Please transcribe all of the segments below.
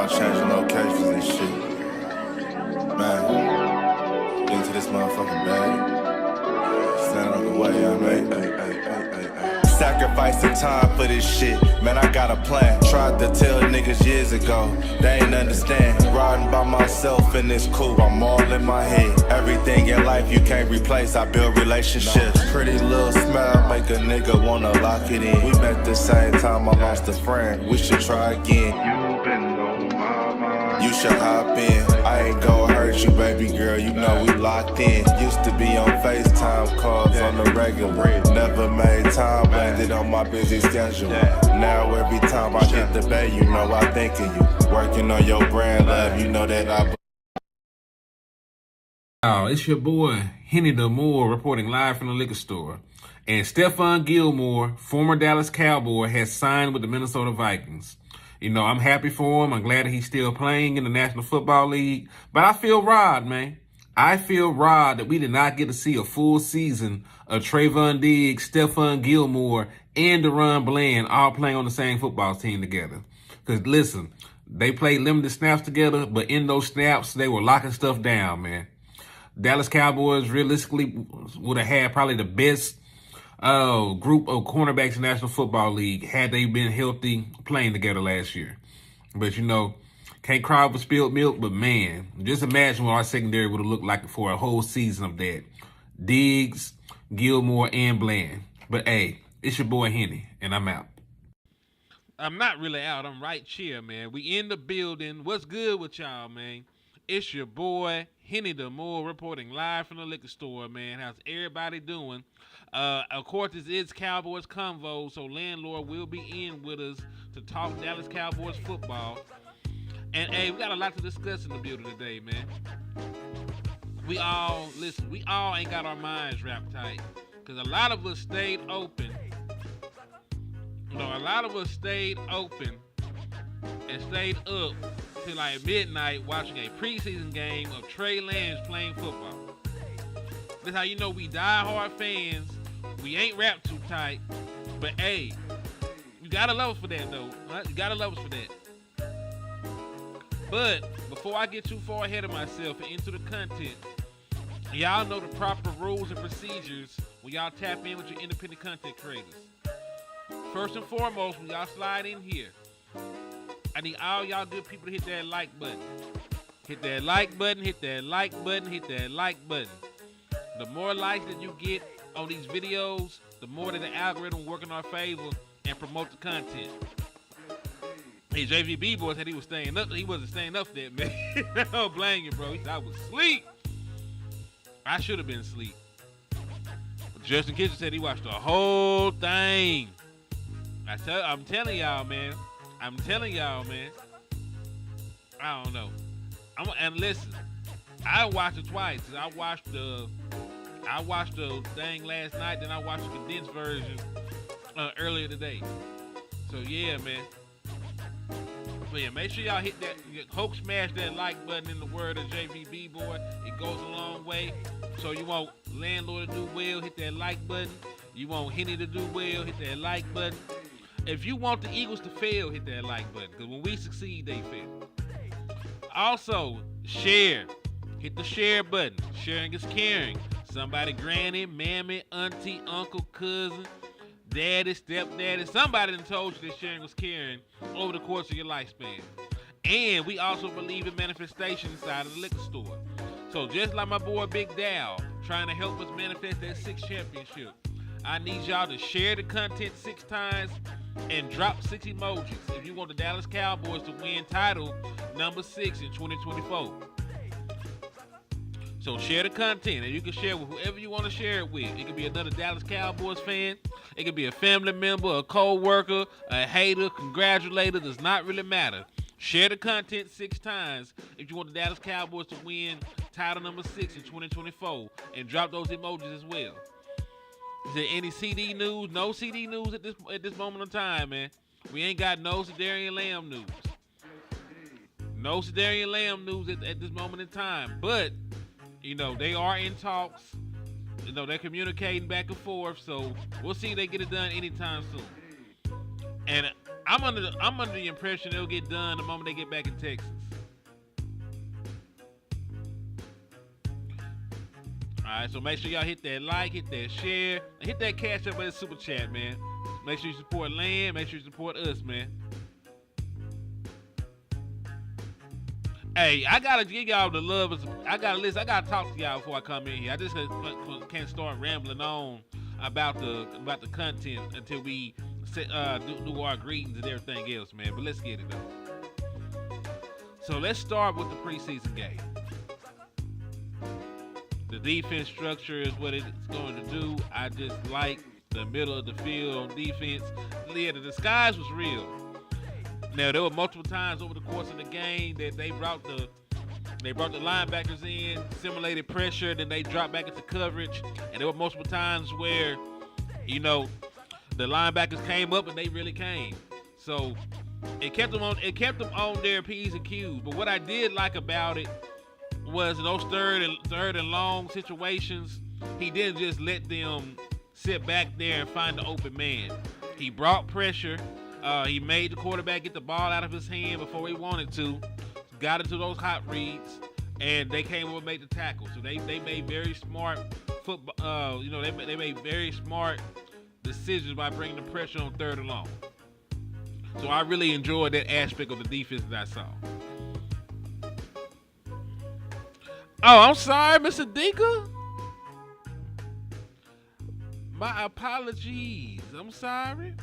about changing locations and shit. Man, get into this motherfucking bag. Stand on the way, I made. Sacrificing time for this shit. Man, I got a plan. Tried to tell niggas years ago. They ain't understand. Riding by myself and it's cool. I'm all in my head. Everything in life you can't replace. I build relationships. Pretty little smile make a nigga wanna lock it in. We met the same time I lost a friend. We should try again. You been on my mind. You should hop in. I ain't gon' hurt you, baby girl. You know we locked in. Used to be on FaceTime calls on the regular. Never made time, landed on my busy schedule. Now every time I hit the bay, you know I think of you. Working on your brand, love, you know that I... Oh, it's your boy, Henny the Moore, reporting live from the liquor store. And Stephon Gilmore, former Dallas Cowboy, has signed with the Minnesota Vikings. You know, I'm happy for him. I'm glad that he's still playing in the National Football League. But I feel robbed, man. I feel robbed that we did not get to see a full season of Trayvon Diggs, Stephon Gilmore, and DaRon Bland all playing on the same football team together. Because, listen, they played limited snaps together, but in those snaps, they were locking stuff down, man. Dallas Cowboys realistically would have had probably the best group of cornerbacks in the National Football League had they been healthy playing together last year. But, you know, can't cry over spilled milk, but, man, just imagine what our secondary would have looked like for a whole season of that. Diggs, Gilmore, and Bland. But, hey, it's your boy Henny, and I'm out. I'm not really out. I'm right here, man. We in the building. What's good with y'all, man? It's your boy, Henny the Moore, reporting live from the liquor store, man. How's everybody doing? Of course, this is Cowboys Convos, so LandLord will be in with us to talk Dallas Cowboys football. And, hey, we got a lot to discuss in the building today, man. We all ain't got our minds wrapped tight. Because a lot of us stayed open. You know, a lot of us stayed open and stayed up till like midnight watching a preseason game of Trey Lance playing football. That's how you know we die-hard fans. We ain't wrapped too tight. But, hey, you gotta love us for that, though. Huh? You gotta love us for that. But before I get too far ahead of myself and into the content, y'all know the proper rules and procedures when y'all tap in with your independent content creators. First and foremost, when y'all slide in here, I need all y'all good people to hit that like button. Hit that like button, hit that like button, hit that like button. The more likes that you get on these videos, the more that the algorithm will work in our favor and promote the content. Hey, JVB boy said he was staying up. He wasn't staying up there, man. I don't blame you, bro. He said I was asleep. I should have been asleep. But Justin Kitchen said he watched the whole thing. I'm telling y'all, man. I don't know. And listen, I watched it twice. I watched the thing last night, then I watched the condensed version earlier today. So yeah, man. But yeah, make sure y'all hit that, hope smash that like button in the word of JVB boy. It goes a long way. So you want LandLord to do well, hit that like button. You want Henny to do well, hit that like button. If you want the Eagles to fail, hit that like button. Because when we succeed, they fail. Also, share. Hit the share button. Sharing is caring. Somebody, granny, mammy, auntie, uncle, cousin, daddy, stepdaddy, somebody done told you that sharing was caring over the course of your lifespan. And we also believe in manifestation inside of the liquor store. So just like my boy Big Dow trying to help us manifest that 6th championship, I need y'all to share the content 6 times and drop 6 emojis if you want the Dallas Cowboys to win title number 6 in 2024. So share the content, and you can share with whoever you want to share it with. It could be another Dallas Cowboys fan. It could be a family member, a co-worker, a hater, congratulator. Does not really matter. Share the content 6 times if you want the Dallas Cowboys to win title number 6 in 2024. And drop those emojis as well. Is there any CD news? No CD news at this moment in time, man. We ain't got no CeeDee Lamb news. No CeeDee Lamb news at this moment in time. But, you know, they are in talks. You know, they're communicating back and forth. So we'll see if they get it done anytime soon. And I'm under the impression it'll get done the moment they get back in Texas. All right, so make sure y'all hit that like, hit that share, and hit that cash up at the super chat, man. Make sure you support Land. Make sure you support us, man. Hey, I gotta give y'all the love. I gotta talk to y'all before I come in here. I just can't start rambling on about the content until we do our greetings and everything else, man. But let's get it though. So let's start with the preseason game. The defense structure is what it's going to do. I just like the middle of the field on defense. Yeah, the disguise was real. Now there were multiple times over the course of the game that they brought the linebackers in, simulated pressure, then they dropped back into coverage, and there were multiple times where, you know, the linebackers came up and they really came. So it kept them on their P's and Q's. But what I did like about it was in those third and long situations, he didn't just let them sit back there and find the open man. He brought pressure. He made the quarterback get the ball out of his hand before he wanted to. Got into those hot reads, and they came over and made the tackle. So they made very smart football. They made very smart decisions by bringing the pressure on third and long. So I really enjoyed that aspect of the defense that I saw. Oh, I'm sorry, Mr. Dinka. My apologies. I'm sorry.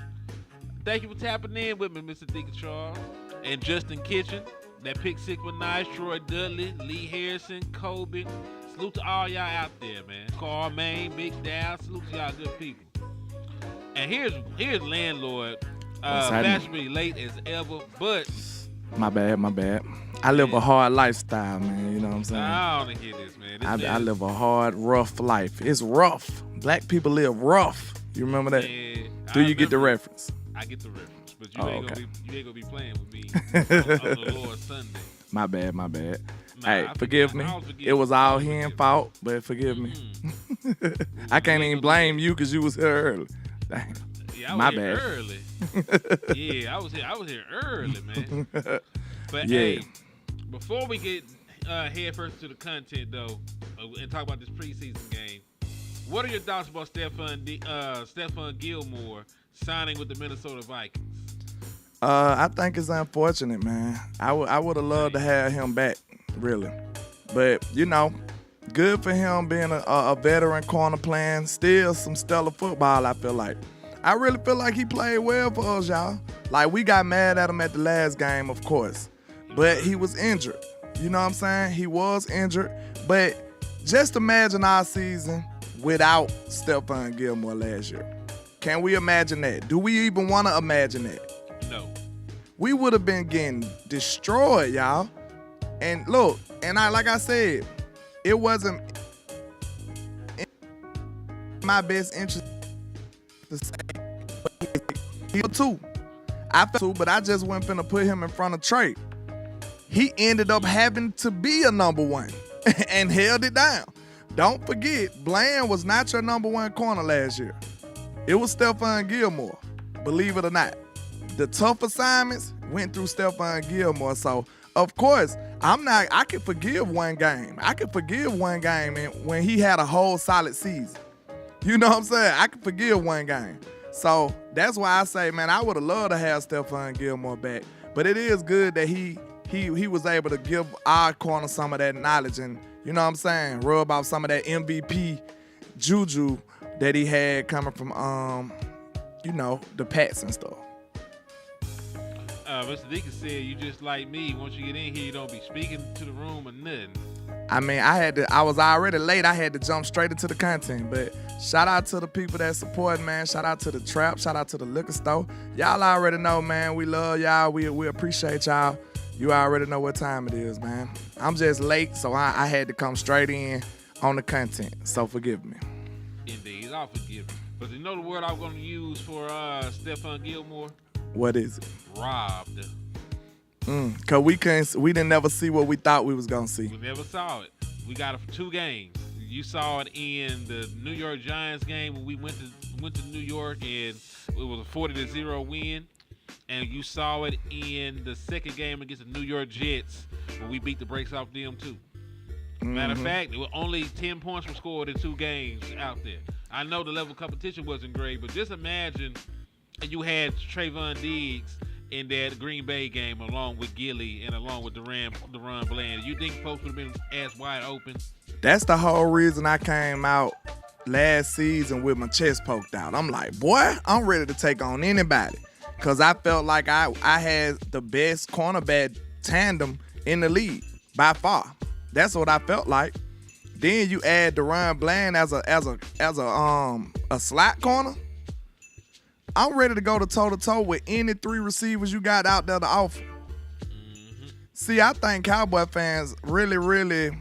Thank you for tapping in with me, Mr. Dinka Charles. And Justin Kitchen. That pick six was nice. Troy Dudley, Lee Harrison, Kobe. Salute to all y'all out there, man. Carl Maine, Big Dow. Salute to y'all good people. And here's LandLord. Fashionably late as ever, but My bad. I live a hard lifestyle, man. You know what I'm saying? I don't want to hear this, man. I live a hard, rough life. It's rough. Black people live rough. You remember that? Yeah, Do you get the reference? I get the reference, but you ain't gonna be playing with me on the Lord Sunday. My bad. Nah, Hey, forgive me. It was all his fault, but forgive me. I can't even blame you because you was here early. Dang. Yeah, I was My here bad. early. Yeah, I was here early, man. But Yeah. hey, before we get head first to the content though, and talk about this preseason game, what are your thoughts about Stephon Gilmore signing with the Minnesota Vikings? I think it's unfortunate, man. I would have loved to have him back, really. But, good for him being a veteran corner playing still some stellar football, I feel like. I really feel like he played well for us, y'all. Like, we got mad at him at the last game, of course. But he was injured. You know what I'm saying? He was injured. But just imagine our season without Stephon Gilmore last year. Can we imagine that? Do we even want to imagine that? No. We would have been getting destroyed, y'all. And look, like I said, it wasn't in my best interest to say he too. I felt too, but I just wasn't finna put him in front of Trey. He ended up having to be a number one and held it down. Don't forget, Bland was not your number one corner last year. It was Stephon Gilmore, believe it or not. The tough assignments went through Stephon Gilmore. So, of course, I can forgive one game. When he had a whole solid season. You know what I'm saying? I can forgive one game. So, that's why I say, man, I would have loved to have Stephon Gilmore back. But it is good that he was able to give our corner some of that knowledge and, you know what I'm saying, rub off some of that MVP juju that he had coming from, the Pats and stuff. Mr. Deacon said, you just like me. Once you get in here, you don't be speaking to the room or nothing. I mean, I was already late. I had to jump straight into the content. But shout out to the people that support, man. Shout out to the trap. Shout out to the liquor store. Y'all already know, man. We love y'all. We appreciate y'all. You already know what time it is, man. I'm just late, so I had to come straight in on the content. So forgive me. Indeed, I'll forgive you. But you know the word I'm going to use for Stephon Gilmore? What is it? Robbed. Cause we didn't never see what we thought we was gonna see. We never saw it. We got it for 2 games. You saw it in the New York Giants game when we went to New York and it was a 40-0 win. And you saw it in the second game against the New York Jets when we beat the brakes off them too. Matter of fact, it was only 10 points were scored in 2 games out there. I know the level of competition wasn't great, but just imagine you had Trayvon Diggs in that Green Bay game along with Gilly and along with Deron Bland. You think folks would have been as wide open? That's the whole reason I came out last season with my chest poked out. I'm like, boy, I'm ready to take on anybody. Because I felt like I had the best cornerback tandem in the league by far. That's what I felt like. Then you add Deron Bland as a slot corner. I'm ready to go to toe-to-toe with any 3 receivers you got out there to offer. See, I think Cowboy fans really, really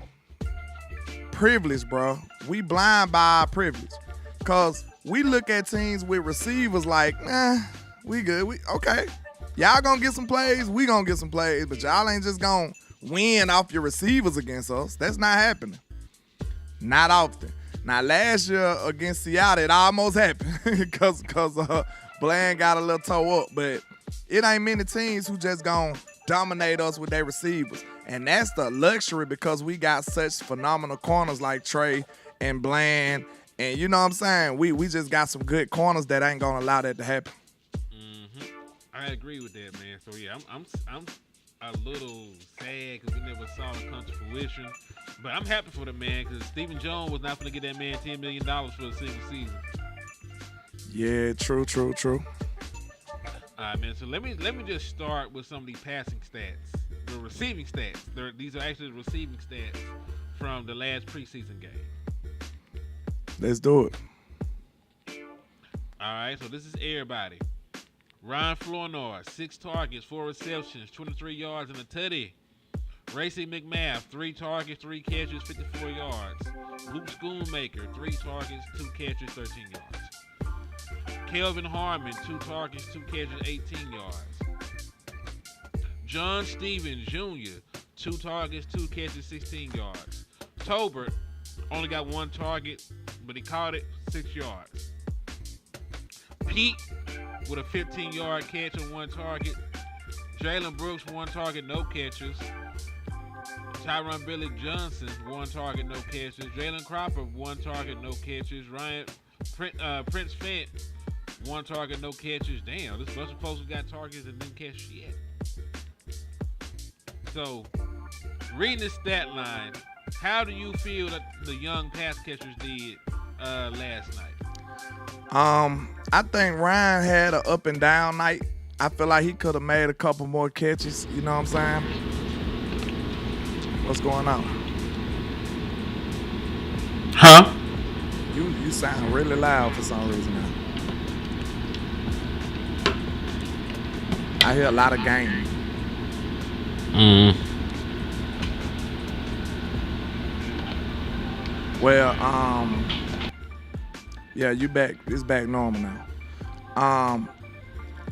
privileged, bro. We blind by our privilege. Because we look at teams with receivers like, we good. Okay. Y'all gonna get some plays, we gonna get some plays, but y'all ain't just gonna win off your receivers against us. That's not happening. Not often. Now, last year against Seattle, it almost happened because Bland got a little toe up, but it ain't many teams who just gonna dominate us with their receivers. And that's the luxury because we got such phenomenal corners like Trey and Bland. And you know what I'm saying? We just got some good corners that ain't gonna allow that to happen. I agree with that, man. So yeah, I'm a little sad because we never saw it come to fruition. But I'm happy for the man because Stephen Jones was not going to get that man $10 million for a single season. Yeah, true. All right, man. So let me just start with some of these passing stats, the receiving stats. These are actually the receiving stats from the last preseason game. Let's do it. All right, so this is everybody. Ryan Flournoy, 6 targets, 4 receptions, 23 yards, and a tutty. Racey McMath, 3 targets, 3 catches, 54 yards. Luke Schoonmaker, 3 targets, 2 catches, 13 yards. Kelvin Harmon, 2 targets, 2 catches, 18 yards. John Stevens Jr., 2 targets, 2 catches, 16 yards. Tolbert only got 1 target, but he caught it, 6 yards. Pete with a 15-yard catch and 1 target. Jalen Brooks, 1 target, no catches. Tyron Billy Johnson, 1 target, no catches. Jalen Crawford, 1 target, no catches. Prince Fent, 1 target, no catches. Damn, this bunch of folks who got targets and didn't catch shit. So, reading this stat line, how do you feel that the young pass catchers did last night? I think Ryan had an up and down night. I feel like he could have made a couple more catches. You know what I'm saying? What's going on? Huh? You sound really loud for some reason now. I hear a lot of game. Well, yeah, you back. It's back normal now.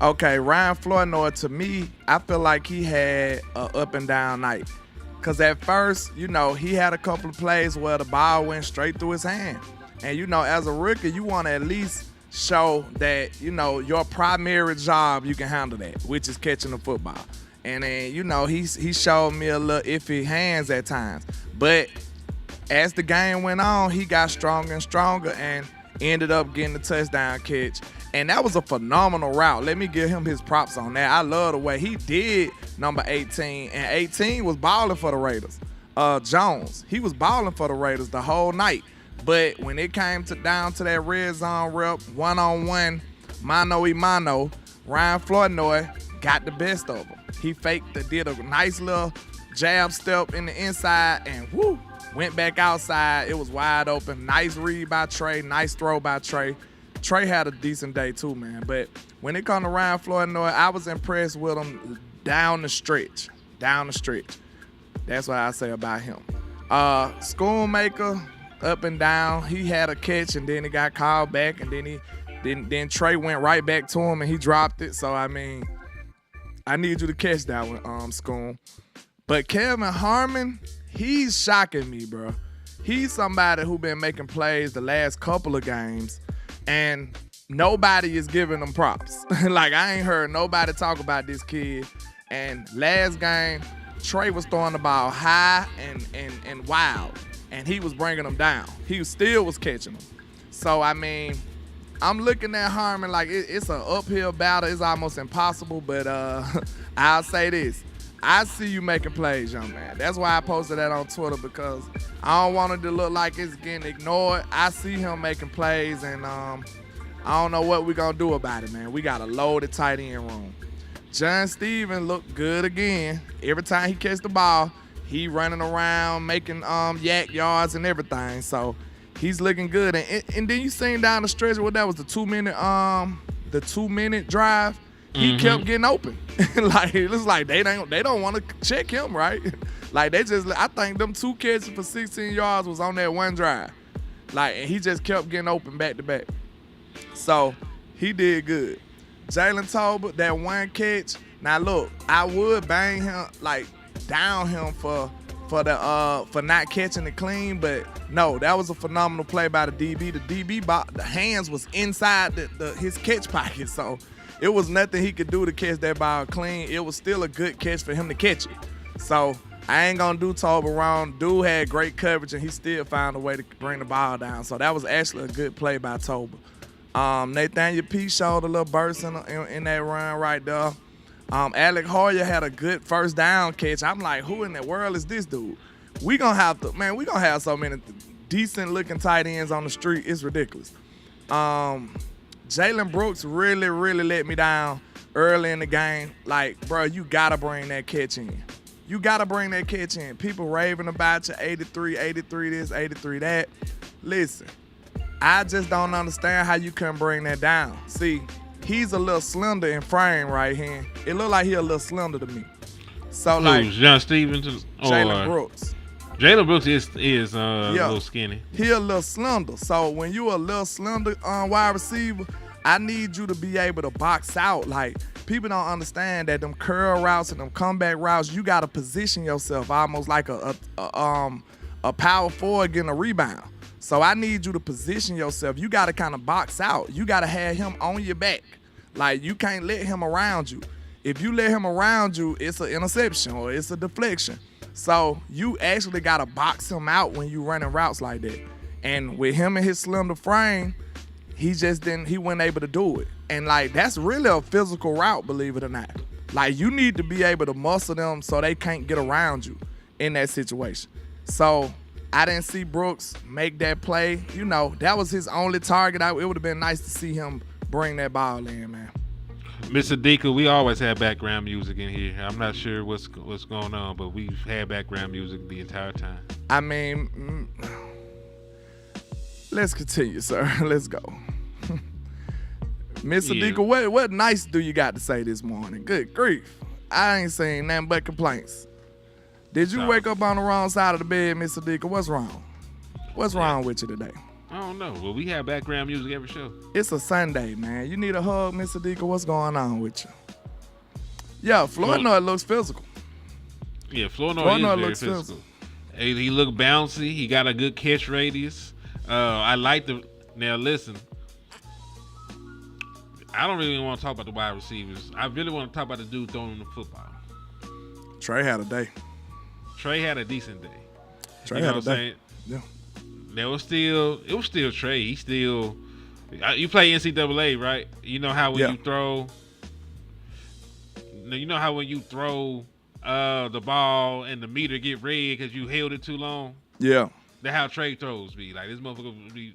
Okay, Ryan Flournoy, to me, I feel like he had an up and down night. Because at first, he had a couple of plays where the ball went straight through his hand. And, as a rookie, you want to at least show that, your primary job, you can handle that, which is catching the football. And then, he showed me a little iffy hands at times. But as the game went on, he got stronger and stronger and ended up getting the touchdown catch. And that was a phenomenal route. Let me give him his props on that. I love the way he did number 18. And 18 was balling for the Raiders. Jones, he was balling for the Raiders the whole night. But when it came down to that red zone rep, one-on-one, mano-a-mano, Ryan Flournoy got the best of him. He did a nice little jab step in the inside and went back outside. It was wide open. Nice read by Trey. Nice throw by Trey. Trey had a decent day too, man. But when it comes to Ryan Flournoy, I was impressed with him down the stretch. That's what I say about him. Schoonmaker, up and down. He had a catch and then he got called back, and then Trey went right back to him and he dropped it. So I need you to catch that one, Schoon. But Kelvin Harmon, he's shocking me, bro. He's somebody who been making plays the last couple of games. And nobody is giving him props. Like, I ain't heard nobody talk about this kid. And last game, Trey was throwing the ball high and wild, and he was bringing them down. He still was catching them. So, I mean, I'm looking at Harmon like it's an uphill battle. It's almost impossible, but I'll say this. I see you making plays, young man. That's why I posted that on Twitter, because I don't want it to look like it's getting ignored. I see him making plays, and I don't know what we're going to do about it, man. We got a loaded tight end room. John Steven looked good again. Every time he catch the ball, he running around, making yak yards and everything. So he's looking good. And then you seen down the stretch, that was the 2 minute drive. He kept getting open. Like, it looks like they don't want to check him, right? Like, I think them 2 catches for 16 yards was on that one drive. Like, and he just kept getting open back to back. So he did good. Jalen Tolbert, that 1 catch. Now look, I would bang him, like down him for not catching it clean, but no, that was a phenomenal play by the DB. The DB, the hands was inside his catch pocket, so it was nothing he could do to catch that ball clean. It was still a good catch for him to catch it. So I ain't gonna do Tolbert wrong. Dude had great coverage, and he still found a way to bring the ball down. So that was actually a good play by Tolbert. Nathaniel P showed a little burst in that run right there. Alec Hoyer had a good first down catch. I'm like, who in the world is this dude? We gonna have so many decent looking tight ends on the street. It's ridiculous. Jalen Brooks really, really let me down early in the game. Like, bro, you gotta bring that catch in. You gotta bring that catch in. People raving about you, 83 this, 83 that. Listen. I just don't understand how you couldn't bring that down. See, he's a little slender in frame right here. It looked like he a little slender to me. So, like, John Stevens? Jalen Brooks. Jalen Brooks is a little skinny. He a little slender. So when you a little slender wide receiver, I need you to be able to box out. Like, people don't understand that them curl routes and them comeback routes, you got to position yourself almost like a power forward getting a rebound. So I need you to position yourself. You got to kind of box out. You got to have him on your back. Like, you can't let him around you. If you let him around you, it's an interception or it's a deflection. So you actually got to box him out when you running routes like that. And with him and his slender frame, he wasn't able to do it. And, like, that's really a physical route, believe it or not. Like, you need to be able to muscle them so they can't get around you in that situation. So I didn't see Brooks make that play. You know, that was his only target. It would have been nice to see him bring that ball in, man. Mr. Deacon, we always have background music in here. I'm not sure what's going on, but we've had background music the entire time. I mean, let's continue, sir. Let's go. Mr. Deacon, what nice do you got to say this morning? Good grief. I ain't seen nothing but complaints. Did you wake up on the wrong side of the bed, Mr. Deacon? What's wrong? What's wrong with you today? I don't know. Well, we have background music every show. It's a Sunday, man. You need a hug, Mr. Deacon. What's going on with you? Yeah, Flournoy looks physical. Yeah, Flournoy is very physical. He look bouncy. He got a good catch radius. I like the. Now listen, I don't really want to talk about the wide receivers. I really want to talk about the dude throwing the football. Trey had a day. Trey had a decent day. Trey had a day. Yeah. It was still Trey. He still. You play NCAA, right? You know how when you throw. You know how when you throw the ball and the meter get red because you held it too long. Yeah. That's how Trey throws be. Like, this motherfucker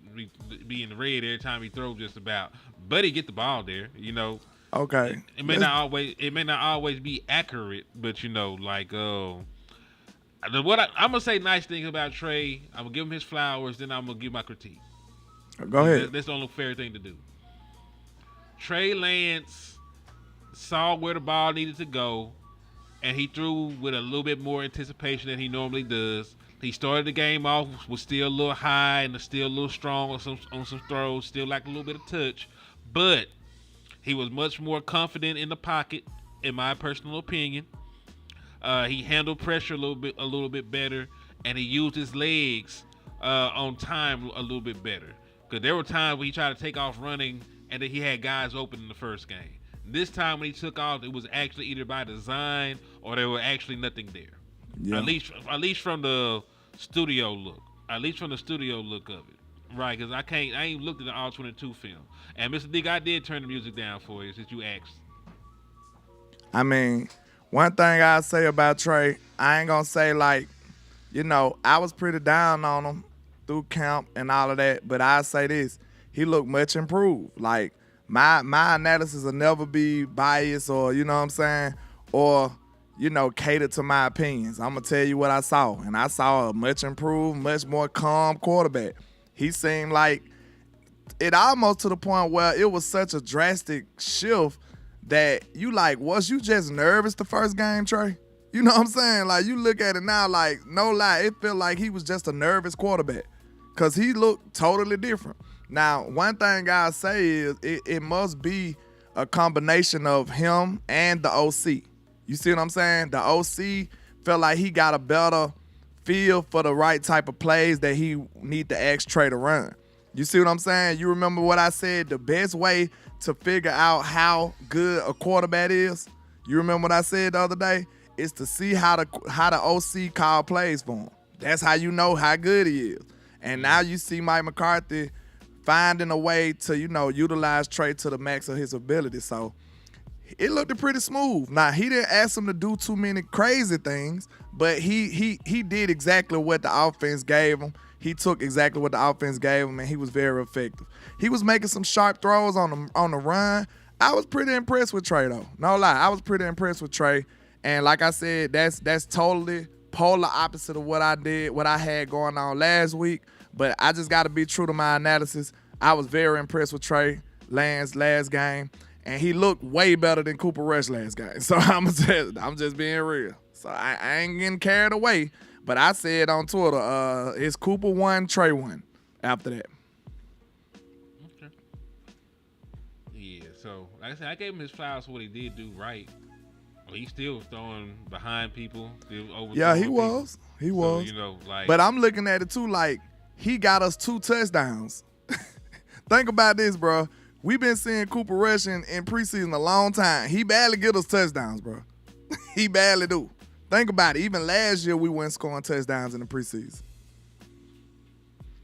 be in the red every time he throws just about. But he get the ball there, you know. Okay. It may not always be accurate, but you know, like I'm gonna say nice things about Trey. I'm gonna give him his flowers, then I'm gonna give my critique. Go ahead. That's the only fair thing to do. Trey Lance saw where the ball needed to go, and he threw with a little bit more anticipation than he normally does. He started the game off was still a little high and still a little strong on some throws, still like a little bit of touch, but he was much more confident in the pocket, in my personal opinion. He handled pressure a little bit better, and he used his legs on time a little bit better. Because there were times when he tried to take off running, and then he had guys open in the first game. This time when he took off, it was actually either by design or there were actually nothing there. Yeah. At least from the studio look. At least from the studio look of it. Right, because I ain't looked at the All 22 film. And Mr. Dick, I did turn the music down for you since you asked. I mean, one thing I say about Trey, I ain't gonna say like, you know, I was pretty down on him through camp and all of that, but I say this, he looked much improved. Like my analysis will never be biased or, you know what I'm saying, or, you know, cater to my opinions. I'm gonna tell you what I saw, and I saw a much improved, much more calm quarterback. He seemed like it almost to the point where it was such a drastic shift that you like, was you just nervous the first game, Trey? You know what I'm saying? Like, you look at it now, like, no lie, it felt like he was just a nervous quarterback because he looked totally different. Now, one thing I say is it must be a combination of him and the OC. You see what I'm saying? The OC felt like he got a better feel for the right type of plays that he need to ask Trey to run. You see what I'm saying? You remember what I said? The best way to figure out how good a quarterback is, you remember what I said the other day? Is to see how the OC call plays for him. That's how you know how good he is. And now you see Mike McCarthy finding a way to, you know, utilize Trey to the max of his ability. So it looked pretty smooth. Now, he didn't ask him to do too many crazy things, but he did exactly what the offense gave him. He took exactly what the offense gave him, and he was very effective. He was making some sharp throws on the run. I was pretty impressed with Trey, though. No lie, I was pretty impressed with Trey. And like I said, that's totally polar opposite of what I had going on last week. But I just got to be true to my analysis. I was very impressed with Trey Lance last game, and he looked way better than Cooper Rush last game. So I'm just being real. So I ain't getting carried away. But I said on Twitter, it's Cooper 1, Trey 1 after that. Okay. Yeah, so like I said, I gave him his flowers for what he did do right. He's still throwing behind people. Still over. Yeah, he was. He was. So, you know, like. But I'm looking at it too, like he got us 2 touchdowns. Think about this, bro. We've been seeing Cooper Rush in preseason a long time. He barely get us touchdowns, bro. He barely do. Think about it. Even last year, we weren't scoring touchdowns in the preseason.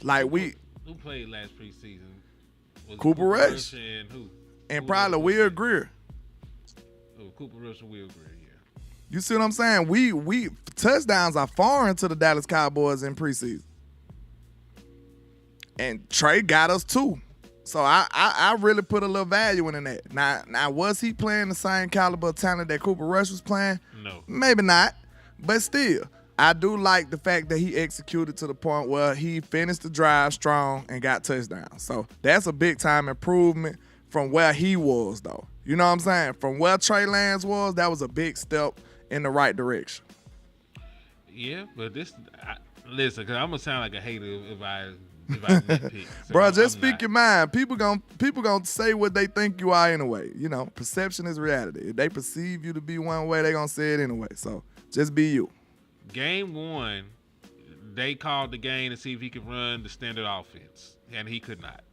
Like who played last preseason? Was Cooper Rush. And who? And who probably Will Greer. Oh, Cooper Rush and Will Greer, yeah. You see what I'm saying? We touchdowns are foreign to the Dallas Cowboys in preseason. And Trey got us 2. So I really put a little value in that. Now was he playing the same caliber of talent that Cooper Rush was playing? No. Maybe not. But still, I do like the fact that he executed to the point where he finished the drive strong and got touchdowns. So that's a big time improvement from where he was, though. You know what I'm saying? From where Trey Lance was, that was a big step in the right direction. Yeah, but listen, because I'm gonna sound like a hater if I nitpick. So Bro, just speak your mind. People gonna say what they think you are anyway. You know, perception is reality. If they perceive you to be one way, they gonna say it anyway. So just be you. Game 1, they called the game to see if he could run the standard offense, and he could not.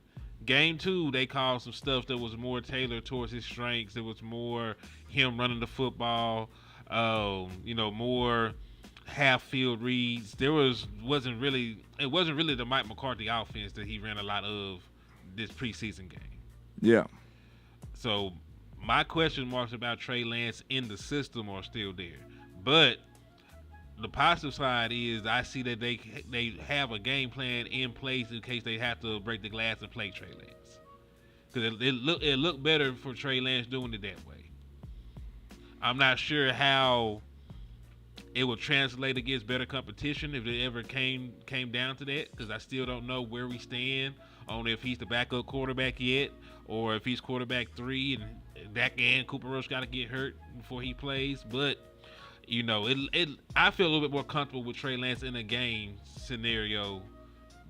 Game 2, they called some stuff that was more tailored towards his strengths. It was more him running the football, more half-field reads. It wasn't really the Mike McCarthy offense that he ran a lot of this preseason game. Yeah. So my question marks about Trey Lance in the system are still there. But the positive side is I see that they have a game plan in place in case they have to break the glass and play Trey Lance. Because it looked better for Trey Lance doing it that way. I'm not sure how it will translate against better competition if it ever came down to that, because I still don't know where we stand on if he's the backup quarterback yet or if he's quarterback 3 and Dak and Cooper Rush got to get hurt before he plays. But you know, I feel a little bit more comfortable with Trey Lance in a game scenario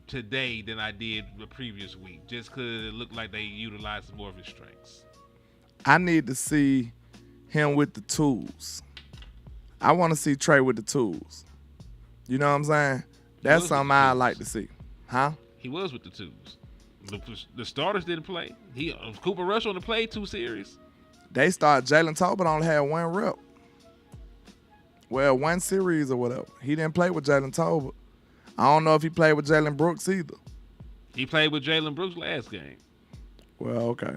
today than I did the previous week, just because it looked like they utilized more of his strengths. I need to see him with the tools. I want to see Trey with the tools. You know what I'm saying? That's something I like to see. Huh? He was with the tools. The starters didn't play. Cooper Rush only played 2 series. They started Jalen Tolbert only had 1 rep. Well, 1 series or whatever. He didn't play with Jalen Tolbert. I don't know if he played with Jalen Brooks either. He played with Jalen Brooks last game. Well, okay.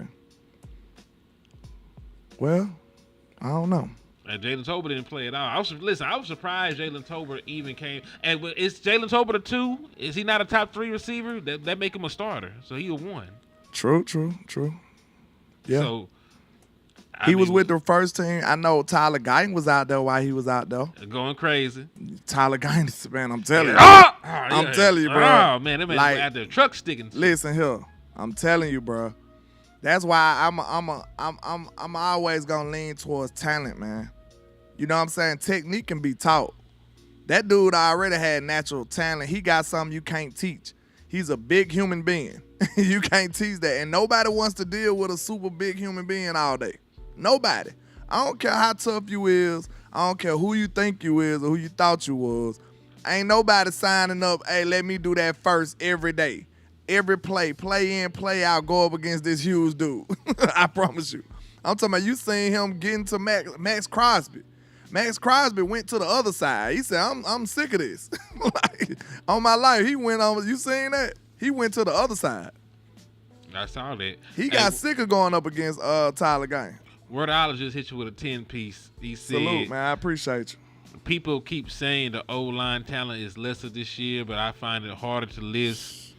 Well, I don't know. And Jalen Tolbert didn't play at all. I was surprised Jalen Tolbert even came. And is Jalen Tolbert a 2? Is he not a top 3 receiver? That make him a starter. So he a 1. True. Yeah. So he was with the first team. I know Tyler Guyton was out there while he was out there. Going crazy. Tyler Guyton, man, I'm telling you. I'm telling you, bro. Oh, man, that man Like, out there truck sticking. Listen here. I'm telling you, bro. That's why I'm always gonna lean towards talent, man. You know what I'm saying? Technique can be taught. That dude already had natural talent. He got something you can't teach. He's a big human being. You can't teach that. And nobody wants to deal with a super big human being all day. Nobody. I don't care how tough you is. I don't care who you think you is or who you thought you was. Ain't nobody signing up, hey, let me do that first every day. Every play in, play out, go up against this huge dude. I promise you. I'm talking about you seen him getting to Max Crosby. Max Crosby went to the other side. He said, I'm sick of this. Like, on my life, he went on. You seen that? He went to the other side. I saw that. He got sick of going up against Tyler Guyton. Wordologist just hit you with a 10-piece. He said, Salute, man. I appreciate you. People keep saying the O-line talent is lesser this year, but I find it harder to list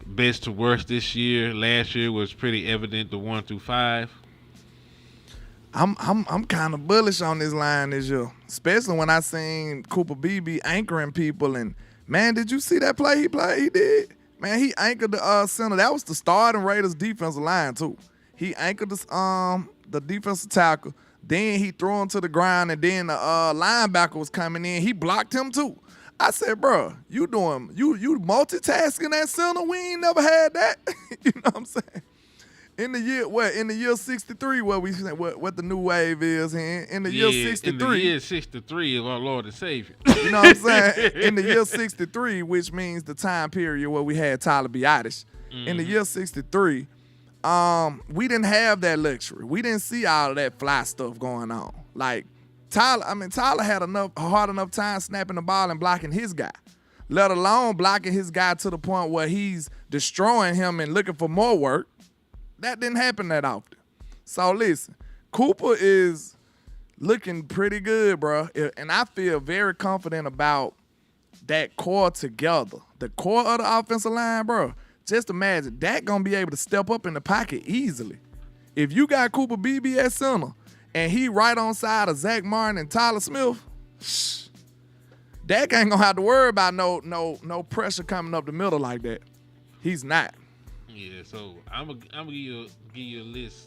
best to worst this year. Last year was pretty evident, the 1 through 5. I'm kind of bullish on this line this year, especially when I seen Cooper Beebe anchoring people. And man, did you see that play he played? He did. Man, he anchored the center. That was the starting Raiders defensive line too. He anchored the defensive tackle. Then he threw him to the ground, and then the linebacker was coming in. He blocked him too. I said, bro, you multitasking that center? We ain't never had that. You know what I'm saying? In the year 63, what the new wave is in the year 63. In the year 63 of our Lord and Savior. You know what I'm saying? In the year 63, which means the time period where we had Tyler Biadasz. Mm-hmm. In the year 63, we didn't have that luxury. We didn't see all of that fly stuff going on. Like Tyler had a hard enough time snapping the ball and blocking his guy, let alone blocking his guy to the point where he's destroying him and looking for more work. That didn't happen that often. So listen, Cooper is looking pretty good, bro. And I feel very confident about that core together. The core of the offensive line, bro. Just imagine that gonna be able to step up in the pocket easily. If you got Cooper Beebe at center and he right on side of Zach Martin and Tyler Smith, Dak ain't gonna have to worry about no pressure coming up the middle like that. He's not. Yeah, so I'm gonna give you a list.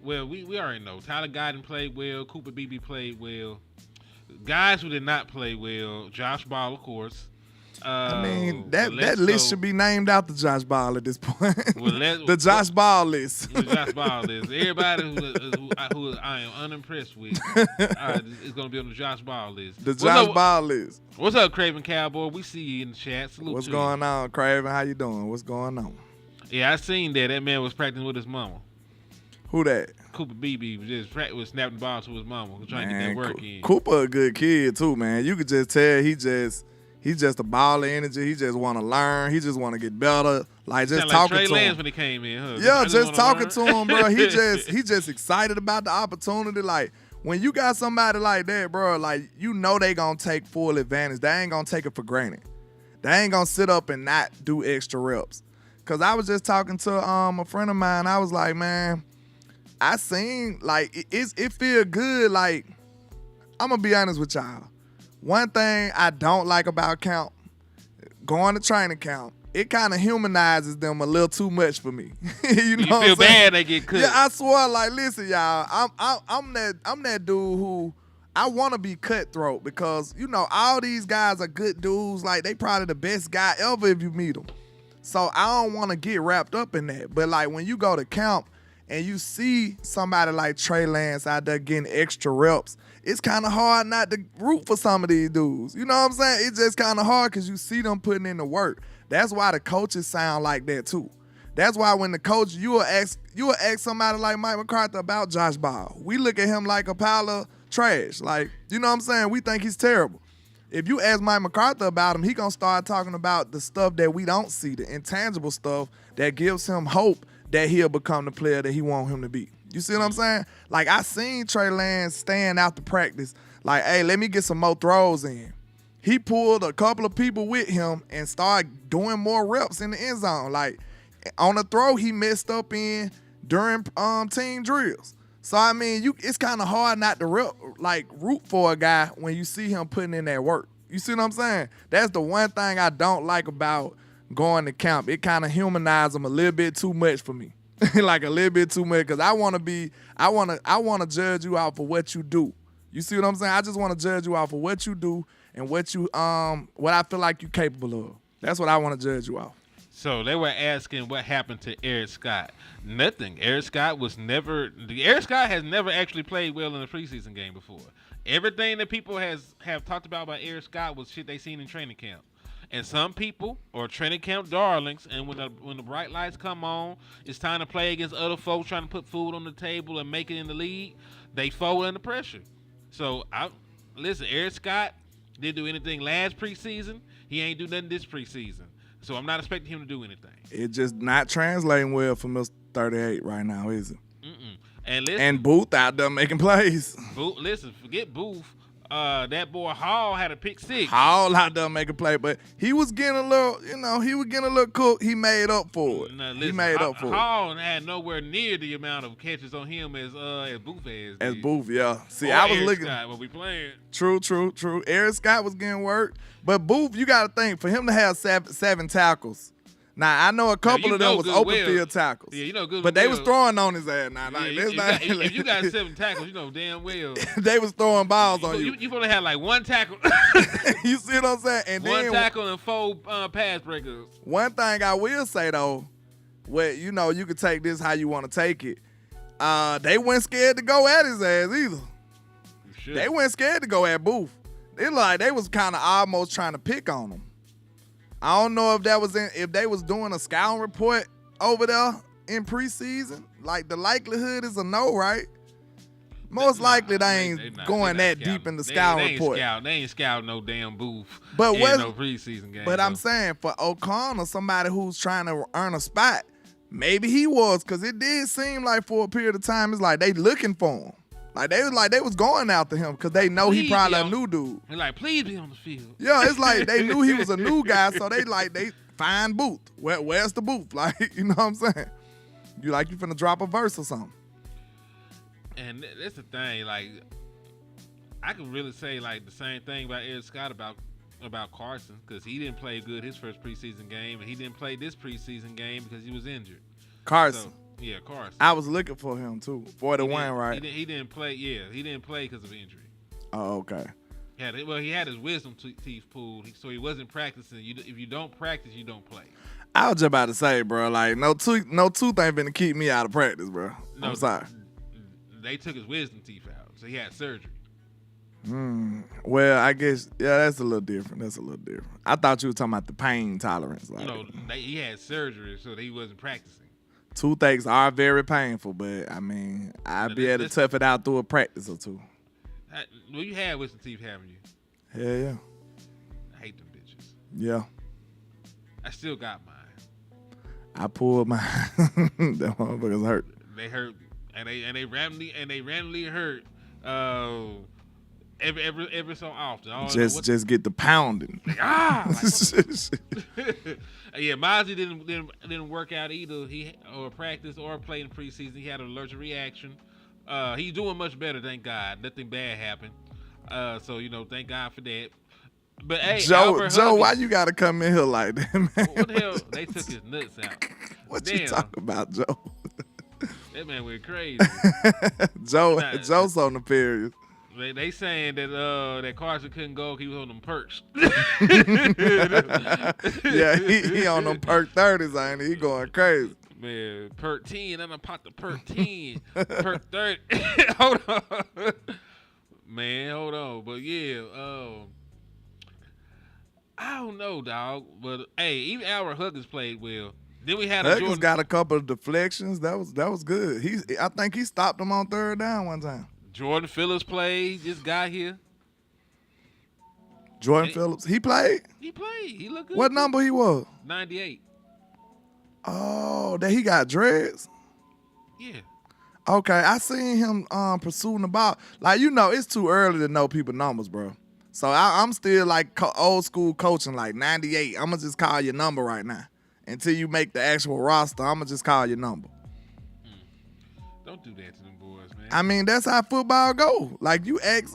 Well, we already know Tyler Guyton played well, Cooper Beebe played well. Guys who did not play well, Josh Ball, of course. I mean, that list should be named after Josh Ball at this point. The Josh Ball list. The Josh Ball list. Everybody who I am unimpressed with is going to be on the Josh Ball list. The Josh Ball list. What's up, Craven Cowboy? We see you in the chat. Salute. What's going on, Craven? How you doing? What's going on? Yeah, I seen that. That man was practicing with his mama. Who that? Cooper Beebe was snapping the ball to his mama, trying to get that work in. Cooper a good kid too, man. You could just tell he's just a ball of energy. He just want to learn. He just want to get better. Like just talking Trey to Lance him. When he came in, huh? Yeah, just talking to him, bro. He just excited about the opportunity. Like when you got somebody like that, bro, like you know they gonna take full advantage. They ain't gonna take it for granted. They ain't gonna sit up and not do extra reps. Cause I was just talking to a friend of mine. I was like, man, I seen like it feel good. Like I'm gonna be honest with y'all. One thing I don't like about camp, going to training camp, it kind of humanizes them a little too much for me. You know what I'm feel saying? bad they get cooked. Yeah, I swear. Like, listen, y'all, I'm that dude who I want to be cutthroat because you know all these guys are good dudes. Like they probably the best guy ever if you meet them. So I don't want to get wrapped up in that. But like when you go to camp and you see somebody like Trey Lance out there getting extra reps, it's kind of hard not to root for some of these dudes. You know what I'm saying? It's just kind of hard because you see them putting in the work. That's why the coaches sound like that too. That's why when the coach, you will ask somebody like Mike McCarthy about Josh Ball. We look at him like a pile of trash. Like, you know what I'm saying? We think he's terrible. If you ask Mike McCarthy about him, he gonna start talking about the stuff that we don't see, the intangible stuff that gives him hope that he'll become the player that he want him to be. You see what I'm saying? Like, I seen Trey Lance stand out to practice like, hey, let me get some more throws in. He pulled a couple of people with him and started doing more reps in the end zone. Like, on a throw he messed up in during team drills. So, I mean, it's kind of hard not to root for a guy when you see him putting in that work. You see what I'm saying? That's the one thing I don't like about going to camp. It kind of humanizes him a little bit too much for me. Like a little bit too much, because I want to judge you out for what you do. You see what I'm saying? I just want to judge you out for what you do and what I feel like you're capable of. That's what I want to judge you off. So they were asking what happened to Eric Scott. Nothing. Eric Scott has never actually played well in a preseason game before. Everything that people have talked about Eric Scott was shit they seen in training camp. And some people are training camp darlings, and when the bright lights come on, it's time to play against other folks trying to put food on the table and make it in the league. They fold under pressure. So listen, Eric Scott didn't do anything last preseason. He ain't do nothing this preseason. So I'm not expecting him to do anything. It's just not translating well for Mr. 38 right now, is it? Mm-mm. And Booth out there making plays. Forget Booth. That boy Hall had a pick six. Hall out there making play, but he was getting a little, cooked. He made up for it. He made up for it. Hall had nowhere near the amount of catches on him as Booth has. As Booth, yeah. See, or I was Eric looking. Scott when we playing. True. Eric Scott was getting work, but Booth, you got to think for him to have seven tackles. Now, I know a couple of them was open field tackles. Yeah, you know good. But they was throwing on his ass now. If you got 7 tackles, you know damn well. They was throwing balls on you. You only had like 1 tackle. You see what I'm saying? And 1 tackle and 4 pass breakers. One thing I will say, though, you can take this how you want to take it. They weren't scared to go at his ass either. They weren't scared to go at Booth. They was kind of almost trying to pick on him. I don't know if if they was doing a scouting report over there in preseason. Like, the likelihood is a no, right? Most likely they ain't going that deep in the scouting report. They ain't scouting no damn Booth in no preseason game. But I'm saying for O'Connor, somebody who's trying to earn a spot, maybe he was, because it did seem like for a period of time, it's like they looking for him. Like they was going after him because they know he probably a new dude. They're like, please be on the field. Yeah, it's like they knew he was a new guy, so they find Booth. Where's the Booth? Like, you know what I'm saying? You finna drop a verse or something. And that's the thing. Like, I can really say like the same thing about Eric Scott about Carson, because he didn't play good his first preseason game, and he didn't play this preseason game because he was injured. Carson. Yeah, Carson. I was looking for him too. For the win, right? He didn't play. Yeah, he didn't play because of injury. Oh, okay. He had his wisdom teeth pulled, so he wasn't practicing. If you don't practice, you don't play. I was just about to say, bro, like no tooth ain't finna keep me out of practice, bro. No, I'm sorry. They took his wisdom teeth out, so he had surgery. Well, I guess that's a little different. I thought you were talking about the pain tolerance. Like, no, he had surgery, so he wasn't practicing. Toothaches are very painful, but I mean, I'd be able to tough it out through a practice or two. Well, you had wisdom teeth, haven't you? Hell yeah. I hate them bitches. Yeah. I still got mine. I pulled mine. That motherfuckers hurt. They hurt, and they randomly hurt. Every so often. Just get the pounding. Yeah, Mozzie didn't work out either. Or practice or play in preseason. He had an allergic reaction. He's doing much better, thank God. Nothing bad happened. So thank God for that. But hey, Joe, why you gotta come in here like that, man? What the hell? They took his nuts out. What you talking about, Joe? That man went crazy. Joe's so nefarious. They saying that Carson couldn't go. He was on them perks. Yeah, he on them perk 30s, ain't he? He going crazy. Man, perk 10. I'm gonna pop the perk 10. Perk 30. Hold on. Man, hold on. But yeah, I don't know, dog. But hey, even Albert Huggins played well. Then we had a Huggins Jordan. got a couple of deflections. That was good. I think he stopped him on third down one time. Jordan Phillips played. He just got here. Jordan Phillips, he played? He played. He looked good. What number he was? 98. Oh, that he got dreads? Yeah. Okay, I seen him pursuing the ball. Like, it's too early to know people's numbers, bro. So I'm still like old school coaching, like 98. I'm going to just call your number right now. Until you make the actual roster, I'm going to just call your number. Don't do that to them boys, man. I mean, that's how football go. Like, you ask,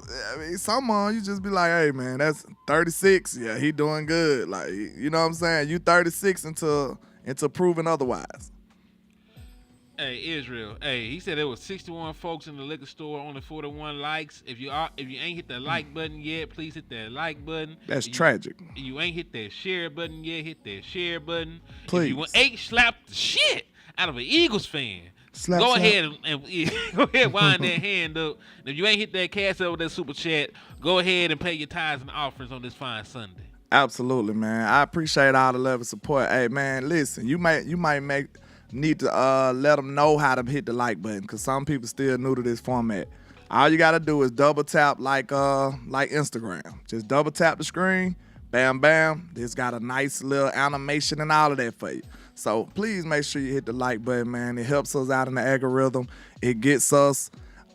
someone, you just be like, hey, man, that's 36. Yeah, he doing good. Like, you know what I'm saying? You 36 until proven otherwise. Hey, Israel. Hey, he said there was 61 folks in the liquor store, only 41 likes. If you ain't hit the like button yet, please hit that like button. That's tragic. If you ain't hit that share button yet, hit that share button. Please. If you ain't slapped the shit out of an Eagles fan, Slap. ahead and go ahead wind that hand up. And if you ain't hit that cash up with that super chat, go ahead and pay your tithes and offerings on this fine Sunday. Absolutely, man. I appreciate all the love and support. Hey, man, listen, you might need to let them know how to hit the like button because some people still new to this format. All you got to do is double tap like Instagram. Just double tap the screen, bam, bam. It's got a nice little animation and all of that for you. So please make sure you hit the like button, man. It helps us out in the algorithm. It gets us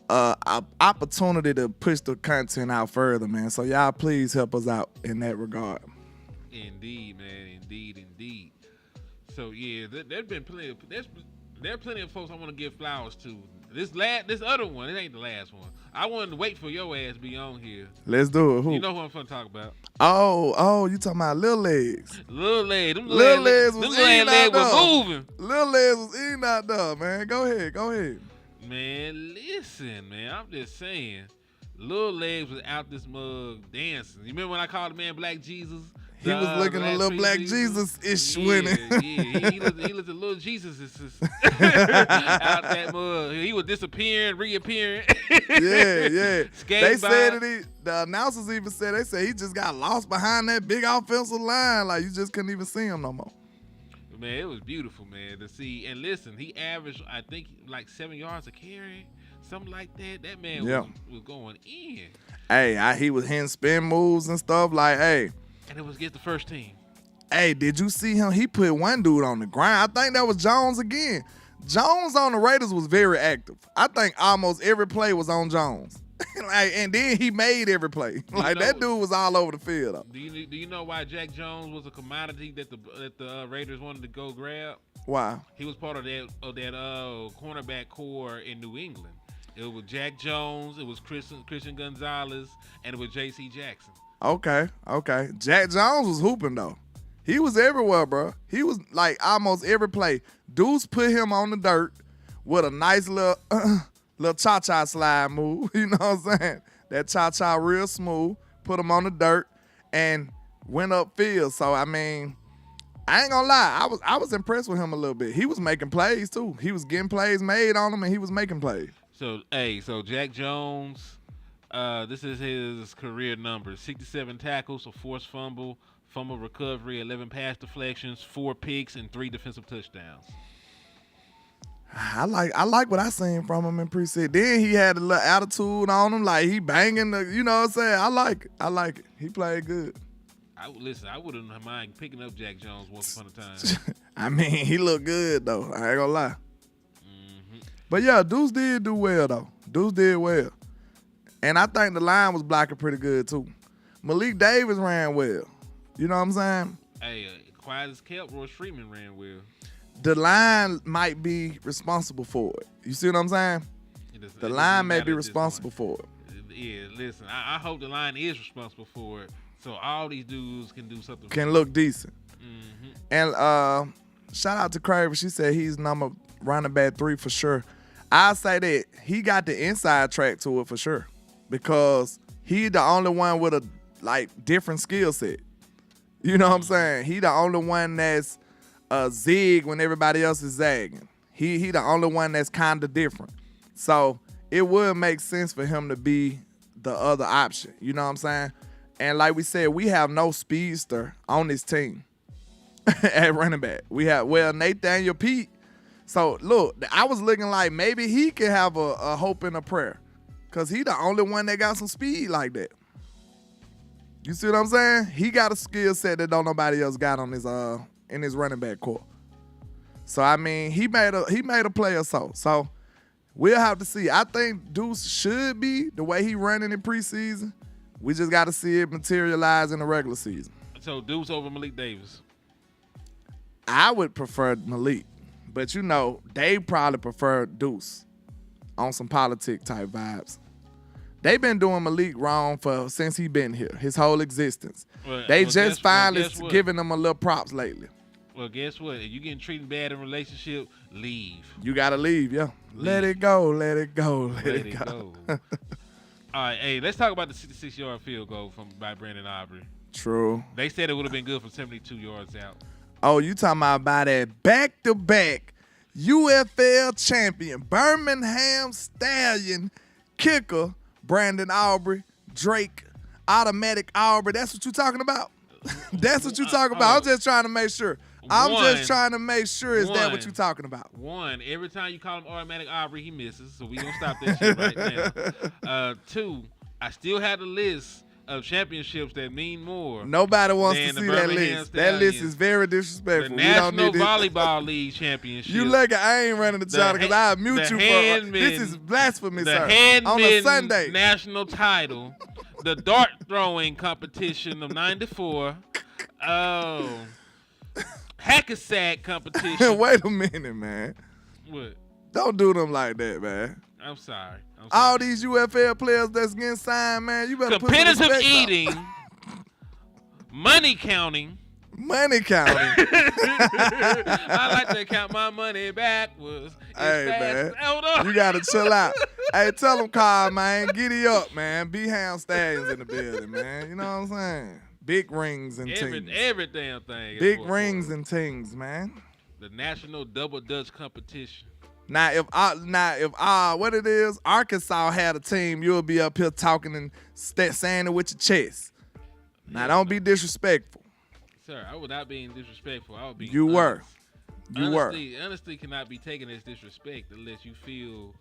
an opportunity to push the content out further, man. So y'all please help us out in that regard. Indeed, man. Indeed. So yeah, there's plenty of folks I want to give flowers to. This other one, it ain't the last one. I wanted to wait for your ass to be on here. Let's do it. Who? You know who I'm finna talk about? Oh, you talking about Lil Legs? Lil Legs. Them Lil Legs was legs was moving. Lil Legs was eating out there, man. Go ahead. Man, listen, man. I'm just saying. Lil Legs was out this mug dancing. You remember when I called the man Black Jesus? He was looking a little Black Jesus-ish winning. Yeah. He looked a little Jesus out that mug. He was disappearing, reappearing. Yeah. They said it. The announcers even said, he just got lost behind that big offensive line. Like, you just couldn't even see him no more. Man, it was beautiful, man, to see. And listen, he averaged, I think, like 7 yards a carry, something like that. That man was going in. Hey, he was hitting spin moves and stuff. Like, hey. And it was against the first team. Hey, did you see him? He put one dude on the ground. I think that was Jones again. Jones on the Raiders was very active. I think almost every play was on Jones. And then he made every play. That dude was all over the field. Though. Do you know why Jack Jones was a commodity that the Raiders wanted to go grab? Why? He was part of that cornerback core in New England. It was Jack Jones, it was Christian Gonzalez, and it was J.C. Jackson. Okay. Jack Jones was hooping, though. He was everywhere, bro. He was like almost every play. Deuce put him on the dirt with a nice little cha-cha slide move. You know what I'm saying? That cha-cha real smooth. Put him on the dirt and went upfield. So, I mean, I ain't gonna lie. I was impressed with him a little bit. He was making plays, too. He was getting plays made on him, and he was making plays. So Jack Jones... this is his career numbers: 67 tackles, a forced fumble recovery, 11 pass deflections, 4 picks, and 3 defensive touchdowns. I like what I seen from him in preseason. Then he had a little attitude on him, like he banging you know what I'm saying? I like it. He played good. I wouldn't mind picking up Jack Jones once upon a time. I mean, he looked good though. I ain't gonna lie. Mm-hmm. But yeah, Deuce did do well though. Deuce did well. And I think the line was blocking pretty good, too. Malik Davis ran well. You know what I'm saying? Hey, quiet as kept, Royce Freeman ran well. The line might be responsible for it. You see what I'm saying? The line may be responsible for it. Yeah, listen, I hope the line is responsible for it so all these dudes can do something. Can look decent. Mm-hmm. And shout out to Craven. She said he's number running back 3 for sure. I'll say that he got the inside track to it for sure. Because he the only one with a different skill set. You know what I'm saying? He the only one that's zig when everybody else is zagging. He the only one that's kind of different. So it would make sense for him to be the other option. You know what I'm saying? And like we said, we have no speedster on this team. at running back. We have Nathaniel Pete. So look, I was looking like maybe he could have a hope and a prayer, cause he the only one that got some speed like that. You see what I'm saying? He got a skill set that don't nobody else got on his in his running back core. So I mean, he made a play or so. So we'll have to see. I think Deuce should be the way he running in preseason. We just got to see it materialize in the regular season. So Deuce over Malik Davis. I would prefer Malik, but you know, they probably prefer Deuce on some politic type vibes. They've been doing Malik wrong since he been here, his whole existence. They just finally giving him a little props lately. Well, guess what? If you getting treated bad in a relationship, leave. You gotta leave, yeah. Let it go, let it go, let it go. All right, hey, let's talk about the 66-yard field goal by Brandon Aubrey. True. They said it would have been good from 72 yards out. Oh, you talking about that back-to-back UFL champion, Birmingham Stallion kicker, Brandon Aubrey, Drake, automatic Aubrey. That's what you talking about? That's what you talking about. I'm just trying to make sure. Is that what you talking about? One, every time you call him automatic Aubrey, he misses. So we gonna stop that shit right now. Two, I still have the list of championships that mean more. Nobody wants to see that list. That list is very disrespectful. The National Volleyball League Championship. You lucky I ain't running the channel because I'll mute you for this is blasphemy, sir. On a Sunday. National title. The dart throwing competition of 94. Oh. Hack-a-sack competition. Wait a minute, man. What? Don't do them like that, man. I'm sorry. All these UFL players that's getting signed, man, you better put some respect competitive eating, money counting. Money counting. I like to count my money backwards. Hey, man. You got to chill out. Hey, tell them, Carl, man, giddy up, man. B-Hound Stallions in the building, man. You know what I'm saying? Big rings and things. Every damn thing. Big rings and things, man. The National Double Dutch Competition. Now, if what it is, Arkansas had a team, you'll be up here talking and saying it with your chest. Now, don't be disrespectful. Sir, I would not be disrespectful. I would be. You were. Honesty cannot be taken as disrespect unless you feel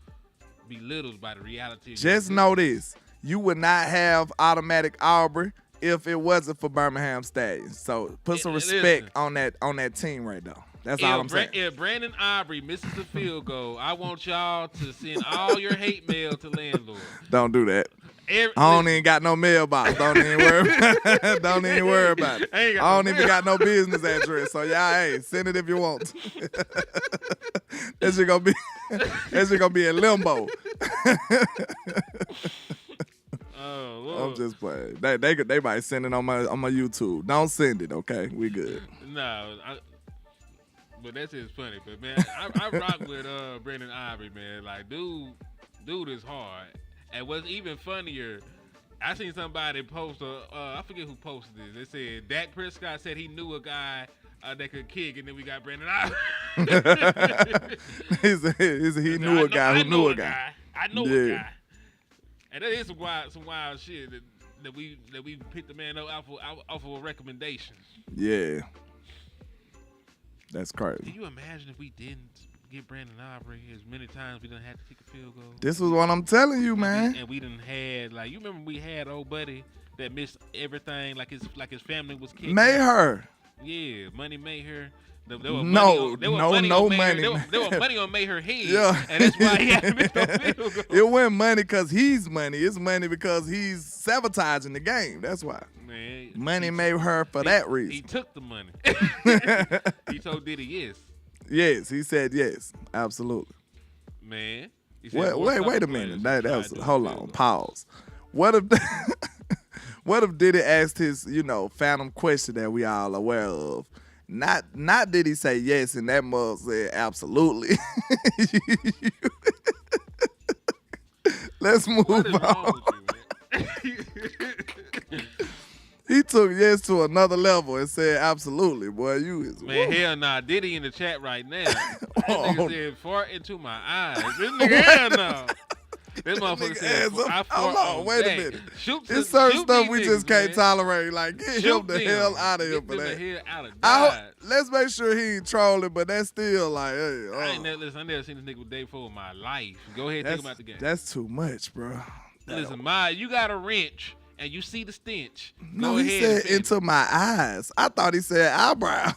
belittled by the reality. Just know this: you would not have automatic Aubrey if it wasn't for Birmingham Stallions. So put some respect on that team right now. That's all I'm saying. If Brandon Aubrey misses a field goal, I want y'all to send all your hate mail to LandLord. Don't do that. I don't even got no mailbox. Don't even worry about it. I don't even got no business address. So y'all, hey, send it if you want to. That's just gonna be in limbo. Oh, Lord. I'm just playing. They might send it on my YouTube. Don't send it, okay? We good. No, but that's just funny. But man, I rock with Brandon Aubrey, man. Like, dude is hard. And what's even funnier, I seen somebody post I forget who posted this. They said Dak Prescott said he knew a guy that could kick, and then we got Brandon Aubrey. he knew a guy who knew a guy. I know a guy. And that is some wild shit that we picked the man up off of a recommendation. Yeah. That's crazy. Can you imagine if we didn't get Brandon Aubrey as many times we didn't have to kick a field goal? This was what I'm telling you, man. And we didn't had, like, you remember we had old buddy that missed everything, like his family was kicked. Mayher. Yeah, money Mayher. There was money. There was money on Mayher's head. Yeah. And that's why he had to miss no field goal. It wasn't money because he's money. It's money because he's sabotaging the game. That's why. Man, money made her for that reason. He took the money. He told Diddy yes. Yes, he said yes. Absolutely. Man. Wait a minute. That was, hold on. Pause. What if Diddy asked his, phantom question that we all aware of? Not did he say yes and that mug said absolutely. Let's move on. Wrong with you, man? He took yes to another level and said absolutely. Boy, you is man. Hell nah. Diddy in the chat right now. That nigga said fart into my eyes. This nigga hell no. This motherfucker Nigga said, ass up. I Hold fought on, on wait a that. minute. Shoot It's certain shoot stuff these we niggas, just can't man. tolerate. Like, get Shoot him the them. hell out of here Get for them that. the hell out of I Dodge. let's make sure he ain't trolling, but that's still like, hey, I never seen this nigga with Dave Ford in my life. Go ahead and take him out the game. That's too much, bro. Listen, you got a wrench and you see the stench. No, Go he ahead said and finish. into my eyes. I thought he said eyebrows.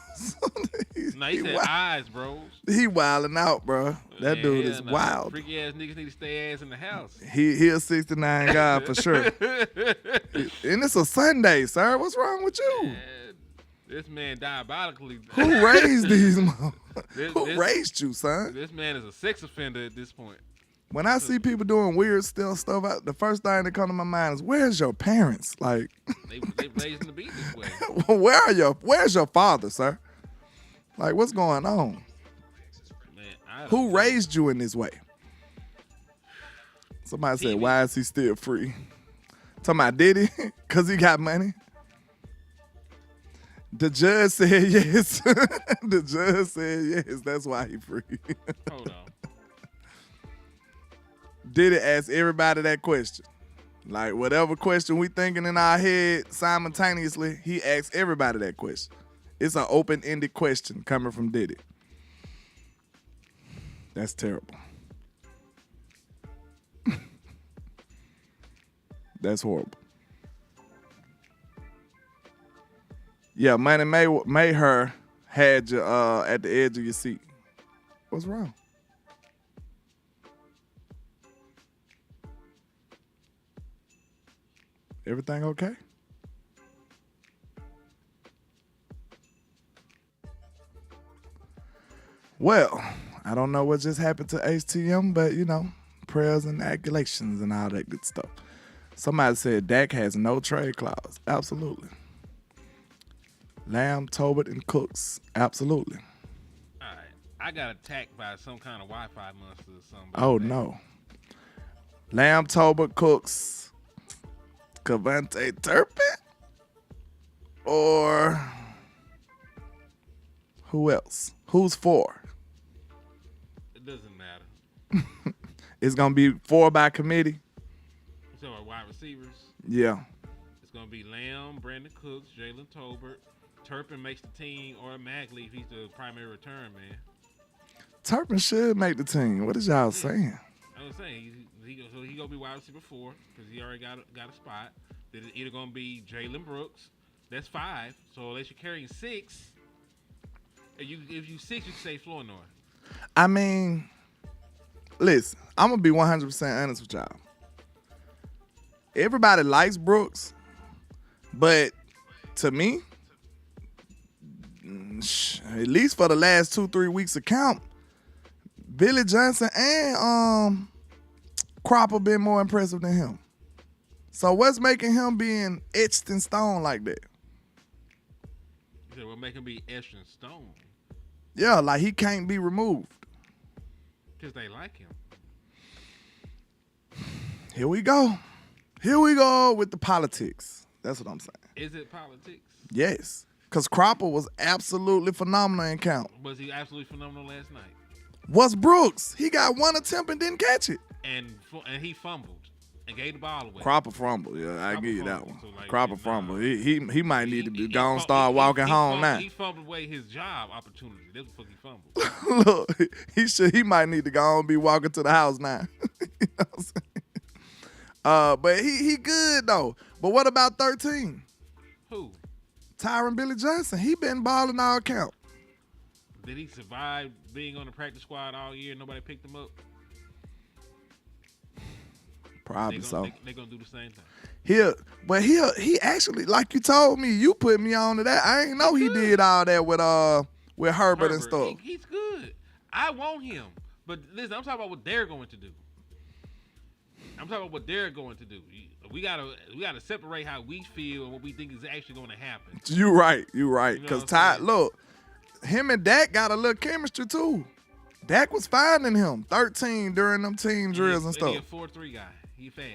No, he said eyes, bros. He wilding out, bro. That dude is nah. wild. Freaky ass niggas need to stay ass in the house. He a 69 guy for sure. And it's a Sunday, sir. What's wrong with you? Man, this man diabolically. Who raised these motherfuckers? Who raised you, son? This man is a sex offender at this point. When I see people doing weird stuff, the first thing that comes to my mind is, where's your parents? Like, They raised him to be this way. where's your father, sir? Like, what's going on? Man, Who raised you in this way? Somebody said, why is he still free? Talking about, did he? Because he got money? The judge said yes. The judge said yes. That's why he free. Hold on. Did it ask everybody that question? Like, whatever question we thinking in our head simultaneously, he asked everybody that question. It's an open-ended question coming from Diddy. That's terrible. That's horrible. Yeah, Money Mayher had you at the edge of your seat. What's wrong? Everything okay? Well, I don't know what just happened to HTM, but you know, prayers and accolations and all that good stuff. Somebody said Dak has no trade clause. Absolutely. Lamb, Tobert, and Cooks. Absolutely. All right. I got attacked by some kind of Wi-Fi monster or something. Oh, no. Lamb, Tobert, Cooks, Cavante Turpin, or who else? Who's 4? It doesn't matter. It's going to be 4 by committee? So our wide receivers. Yeah. It's going to be Lamb, Brandon Cooks, Jalen Tolbert. Turpin makes the team automatically if he's the primary return man. Turpin should make the team. What is y'all saying? I was saying he gonna be wide receiver 4 because he already got a spot. Then it's either gonna be Jalen Brooks. That's 5. So unless you're carrying 6, if you 6, you can say Flournoy. I mean, listen, I'm going to be 100% honest with y'all. Everybody likes Brooks, but to me, at least for the last 2-3 weeks of camp, Billy Johnson and Cropper been more impressive than him. So what's making him being etched in stone like that? You said what make him be etched in stone? Yeah, like he can't be removed. Because they like him. Here we go. Here we go with the politics. That's what I'm saying. Is it politics? Yes. Because Cropper was absolutely phenomenal in camp. Was he absolutely phenomenal last night? Was Brooks? He got 1 attempt and didn't catch it. And he fumbled and gave the ball away. Cropper fumble, yeah, I Cropper give you that fumbled, one. so, like, Cropper nah. fumble. He might need to be gone, He start walking home now. He fumbled away his job opportunity. That's what he fumbled. Look, he might need to go on and be walking to the house now. You know what I'm saying? But he good though. But what about 13? Who? Tyron Billy Johnson. He been balling all camp. Did he survive being on the practice squad all year and nobody picked him up? Probably so. They're going to do the same thing. He actually, like you told me, you put me on to that. I ain't know he did all that with Herbert and stuff. He's good. I want him. But listen, I'm talking about what they're going to do. I'm talking about what they're going to do. We gotta separate how we feel and what we think is actually going to happen. You right. You know Because what I'm saying? look, him and Dak got a little chemistry too. Dak was finding him 13 during them team drills and stuff. He's a 4-3 guy. He fast.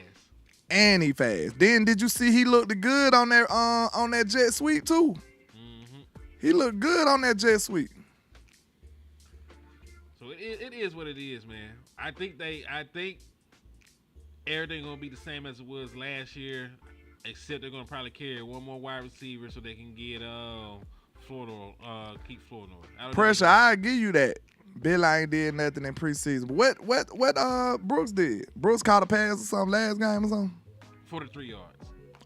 And he fast. Then did you see he looked good on that jet sweep too? Mm-hmm. He looked good on that jet sweep. So it is what it is, man. I think everything gonna be the same as it was last year, except they're gonna probably carry one more wide receiver so they can get Florida keep Florida. Pressure, I give you that. Bill ain't did nothing in preseason. But what Brooks did? Brooks caught a pass or something last game or something? 43 yards.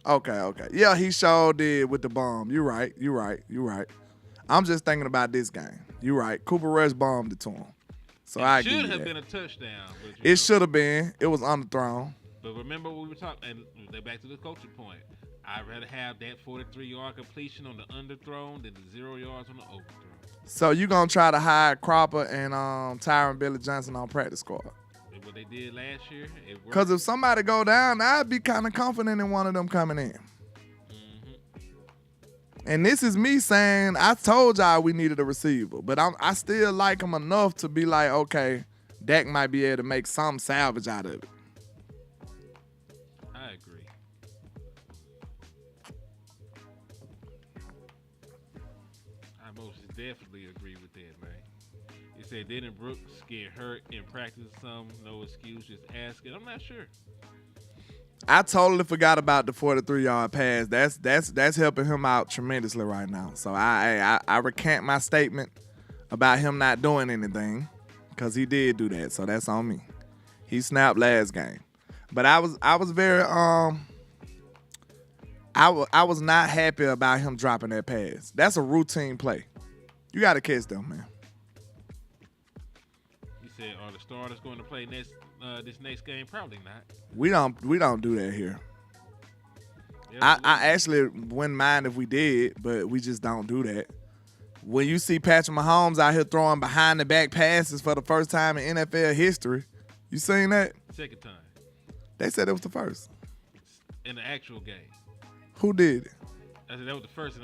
Okay. Yeah, he sure did with the bomb. You right. I'm just thinking about this game. You right. Cooper Rush bombed it to him. So I give you should have that. been a touchdown. But It should have been. It was underthrown. But remember what we were talking, and they're back to the coaching point. I'd rather have that 43-yard completion on the underthrown than the 0 yards on the overthrow. So you gonna try to hire Cropper and Tyron Billy Johnson on practice squad? What they did last year, it worked. Because if somebody go down, I'd be kind of confident in one of them coming in. And this is me saying, I told y'all we needed a receiver, but I still like him enough to be like, okay, Dak might be able to make some salvage out of it. I agree. I most definitely agree with that, man. You said didn't Brooks get hurt in practice or something? No excuse, just ask it. I'm not sure. I totally forgot about the 43-yard pass. That's helping him out tremendously right now. So I recant my statement about him not doing anything because he did do that. So that's on me. He snapped last game, but I was very I was not happy about him dropping that pass. That's a routine play. You got to catch them, man. You said, are the starters going to play this next game? Probably not. We don't do that here. I actually wouldn't mind if we did, but we just don't do that. When you see Patrick Mahomes out here throwing behind the back passes for the first time in NFL history, you seen that? Second time. They said it was the first. In the actual game. Who did it? I said that was the first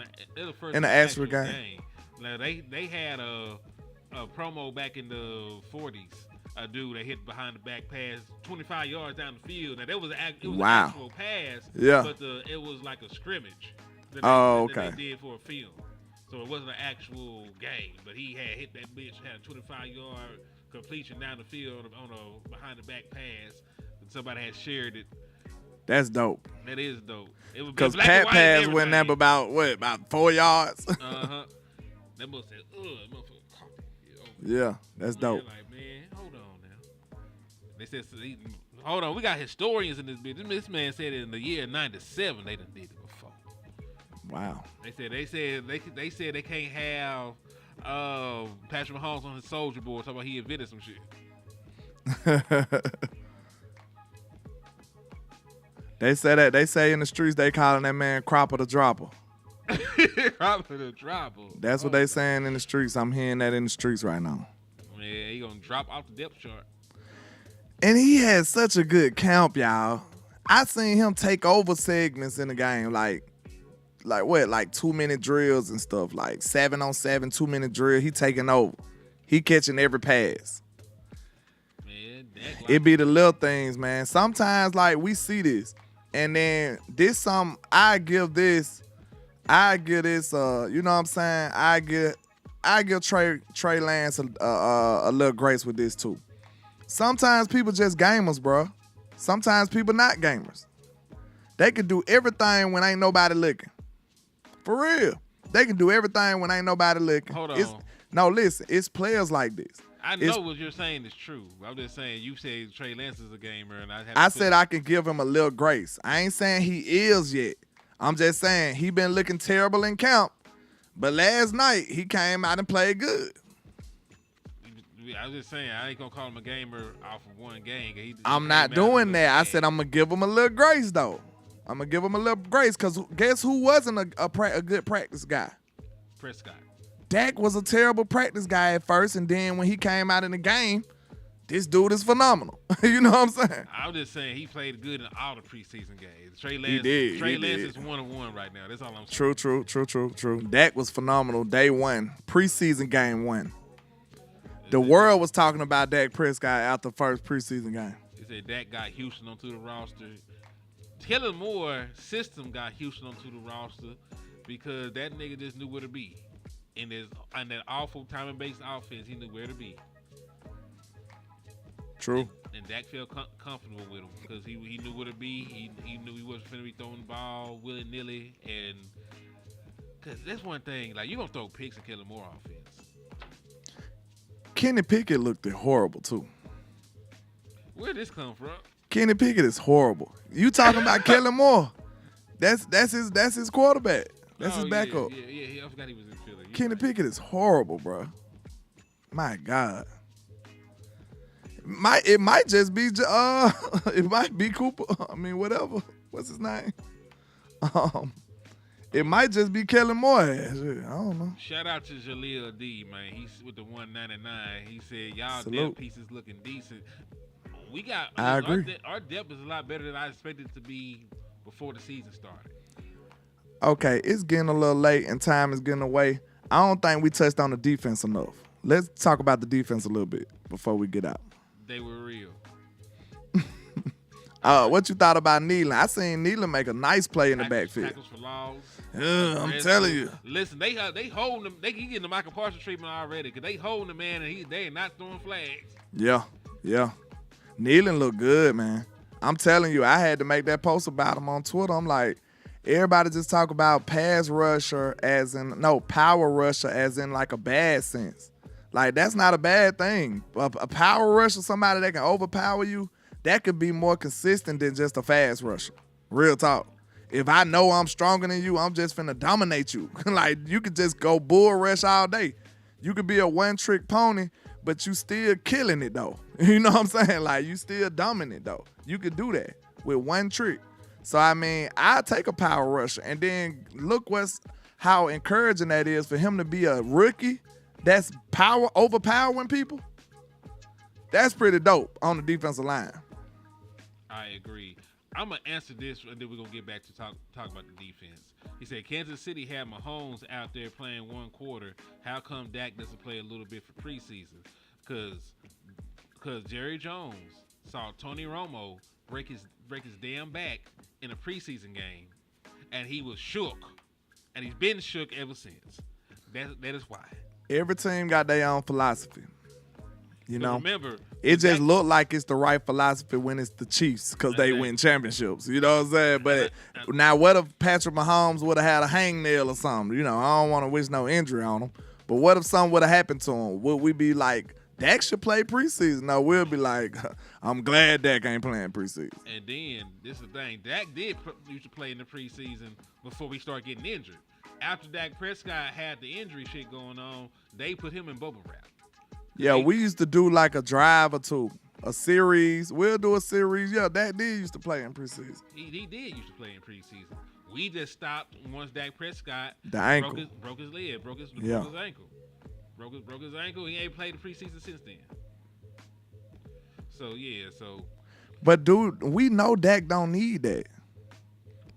in the actual game. Now they had a promo back in the 40s. A dude that hit behind the back pass 25 yards down the field. Now that was an actual pass, yeah. But it was like a scrimmage that they did for a film. So it wasn't an actual game, but he had hit that bitch, had a 25-yard completion down the field on a behind the back pass. And somebody had shared it. That's dope. That is dope. It was because Pat pass went up about 4 yards. That must have motherfucker. Yeah, that's dope. Like, man, hold on now. They said, hold on, we got historians in this bitch. This man said in the year '97 they done did it before. Wow. They said they can't have Patrick Mahomes on his soldier board talking about he invented some shit. They say in the streets they calling that man Cropper the Dropper. Cropper the Dropper. That's what they saying in the streets. I'm hearing that in the streets right now. Yeah, he gonna drop off the depth chart. And he had such a good camp, y'all. I seen him take over segments in the game, like 2-minute drills and stuff, like 7-on-7 2-minute drill. He taking over. He catching every pass. Man, it be the little things, man. Sometimes like we see this, and then this I give this, you know what I'm saying? I give Trey Lance a little grace with this too. Sometimes people just gamers, bro. Sometimes people not gamers. They can do everything when ain't nobody looking. For real. They can do everything when ain't nobody looking. Hold on. Listen, it's players like this. I know what you're saying is true. I'm just saying you say Trey Lance is a gamer, and I said I can give him a little grace. I ain't saying he is yet. I'm just saying he been looking terrible in camp, but last night he came out and played good. I was just saying I ain't gonna call him a gamer off of one game. I'm not doing that. I said I'm gonna give him a little grace though. I'm gonna give him a little grace because guess who wasn't a good practice guy? Prescott. Dak was a terrible practice guy at first, and then when he came out in the game, this dude is phenomenal. You know what I'm saying? I'm just saying he played good in all the preseason games. Trey Lance is 1-1 right now. That's all I'm saying. True. Dak was phenomenal day one, preseason game 1. The world was talking about Dak Prescott after the first preseason game. They said Dak got Houston onto the roster. Kellen Moore system got Houston onto the roster because that nigga just knew where to be. In that awful timing-based offense, he knew where to be. True. And Dak felt comfortable with him because he knew what it'd be. He knew he wasn't finna be throwing the ball willy nilly, and because that's one thing. Like you gonna throw picks and Kellen Moore offense. Kenny Pickett looked horrible too. Where'd this come from? Kenny Pickett is horrible. You talking about Kellen Moore? That's his quarterback. That's his backup. Yeah. I forgot he was in Philly. Kenny Pickett is horrible, bro. My God. It might just be it might be Cooper. I mean, whatever. What's his name? It might just be Kellen Moore. I don't know. Shout out to Jaleel D, man. He's with the 199. He said, y'all Salute. depth pieces looking decent. We got I agree. Our depth is a lot better than I expected it to be before the season started. Okay, it's getting a little late and time is getting away. I don't think we touched on the defense enough. Let's talk about the defense a little bit before we get out. They were real. What you thought about Nealon? I seen Nealon make a nice play in the backfield. Tackles for loss. I'm telling you. Listen, they holding him. He getting the Michael Parsons treatment already because they holding the man and they are not throwing flags. Yeah. Nealon looked good, man. I'm telling you, I had to make that post about him on Twitter. I'm like, everybody just talk about pass rusher power rusher as in like a bad sense. Like, that's not a bad thing. A power rusher, somebody that can overpower you, that could be more consistent than just a fast rusher. Real talk. If I know I'm stronger than you, I'm just finna dominate you. Like, you could just go bull rush all day. You could be a one-trick pony, but you still killing it, though. You know what I'm saying? Like, you still dominant, though. You could do that with one trick. So, I mean, I take a power rusher, and then look how encouraging that is for him to be a rookie that's overpowering people. That's pretty dope on the defensive line. I agree. I'm going to answer this, and then we're going to get back to talk about the defense. He said, Kansas City had Mahomes out there playing one quarter. How come Dak doesn't play a little bit for preseason? Because Jerry Jones saw Tony Romo break his damn back in a preseason game, and he was shook. And he's been shook ever since. That is why. Every team got their own philosophy. You know, remember, it just looked like it's the right philosophy when it's the Chiefs because they win championships. You know what I'm saying? But now, what if Patrick Mahomes would have had a hangnail or something? You know, I don't want to wish no injury on him. But what if something would have happened to him? Would we be like, Dak should play preseason? No, we'll be like, I'm glad Dak ain't playing preseason. And then, this is the thing, Dak used to play in the preseason before we start getting injured. After Dak Prescott had the injury shit going on, they put him in bubble wrap. Yeah, we used to do like a drive or two, a series. We'll do a series. Yeah, Dak did used to play in preseason. He did used to play in preseason. We just stopped once Dak Prescott broke his leg, broke his ankle. Broke his ankle. He ain't played the preseason since then. So, yeah, But, dude, we know Dak don't need that.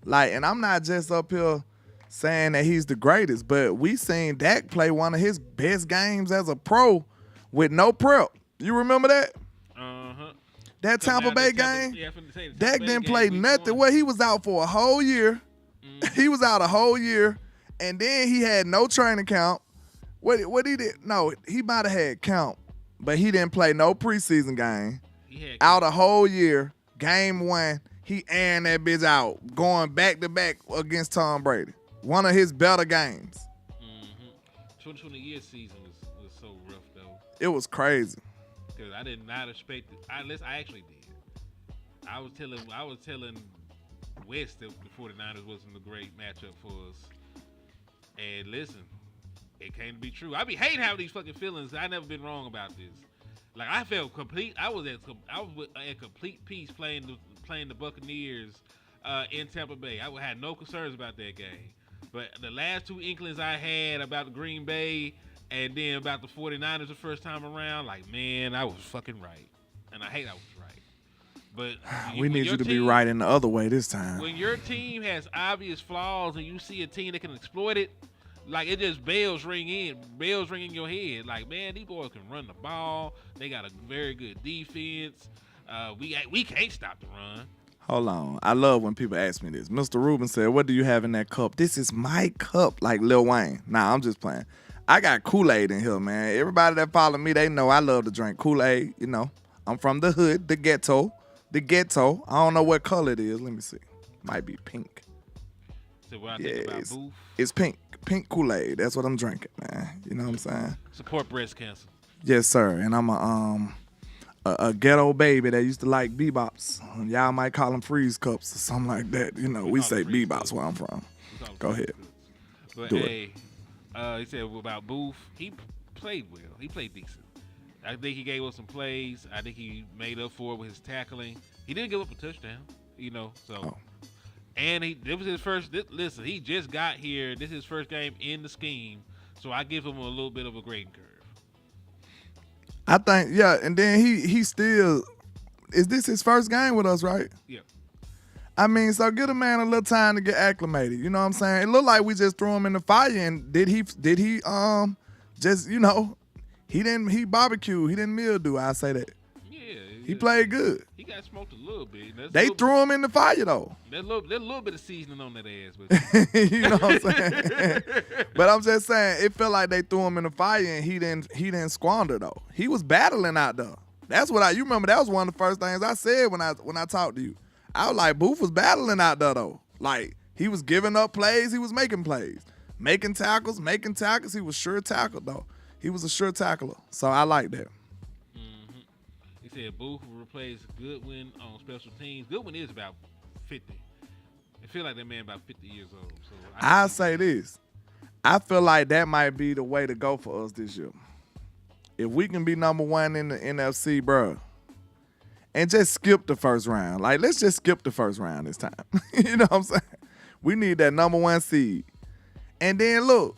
Like, and I'm not just up here saying that he's the greatest, but we seen Dak play one of his best games as a pro with no prep. You remember that? Uh-huh. That Tampa Bay game? Dak didn't play nothing. Well, he was out for a whole year. Mm-hmm. He was out a whole year, and then he had no training camp. What he did? No, he might have had camp, but he didn't play no preseason game. Out a whole year. Game 1, he airing that bitch out, going back-to-back against Tom Brady. One of his better games. 2020 year season was so rough, though. It was crazy. Because I did not expect it. I actually did. I was telling West that the 49ers wasn't a great matchup for us. And listen, it came to be true. I be hating having these fucking feelings. I never been wrong about this. Like, I felt complete. I was at complete peace playing the Buccaneers in Tampa Bay. I had no concerns about that game. But the last two inklings I had about the Green Bay and then about the 49ers the first time around, like, man, I was fucking right. And I hate I was right. But we need you to be right in the other way this time. When your team has obvious flaws and you see a team that can exploit it, like, it just bells ring in your head. Like, man, these boys can run the ball. They got a very good defense. We can't stop the run. Hold on. I love when people ask me this. Mr. Rubin said, what do you have in that cup? This is my cup, like Lil Wayne. Nah, I'm just playing. I got Kool-Aid in here, man. Everybody that follow me, they know I love to drink Kool-Aid, you know. I'm from the hood, the ghetto. The ghetto. I don't know what color it is. Let me see. Might be pink. So what I think about Booth, it's pink. Pink Kool-Aid. That's what I'm drinking, man. You know what I'm saying? support breast cancer. Yes, sir. And I'm a ghetto baby that used to like bebops. Y'all might call them freeze cups or something like that. You know, we call say them freeze bebops cups. where I'm from. Go Freeze ahead. cups. But Do hey, he said about Booth, he played well. He played decent. I think he gave us some plays. I think he made up for it with his tackling. He didn't give up a touchdown, you know. So, Oh. and it was his first. Listen, he just got here. This is his first game in the scheme, so I give him a little bit of a grading curve. I think, yeah, and then he still, is this his first game with us, right? Yeah. I mean, so give a man a little time to get acclimated. You know what I'm saying? It looked like we just threw him in the fire, and did he just, you know, he barbecued, he didn't mildew, I say that. Yeah. He played good. He got smoked a little bit. They threw him in the fire though. There's a little bit of seasoning on that ass, but You know what I'm saying? But I'm just saying, it felt like they threw him in the fire and he didn't squander though. He was battling out there. That's what you remember. That was one of the first things I said when I talked to you. I was like, Booth was battling out there though. Like he was giving up plays, he was making plays, making tackles. He was sure tackled though. He was a sure tackler. So I like that. he said Booth will replace Goodwin on special teams. Goodwin is about 50. I feel like that man about 50 years old. So I'll say this. I feel like that might be the way to go for us this year. If we can be number one in the NFC, bro, and just skip the first round. Like, let's just skip the first round this time. You know what I'm saying? We need that number one seed. And then, look.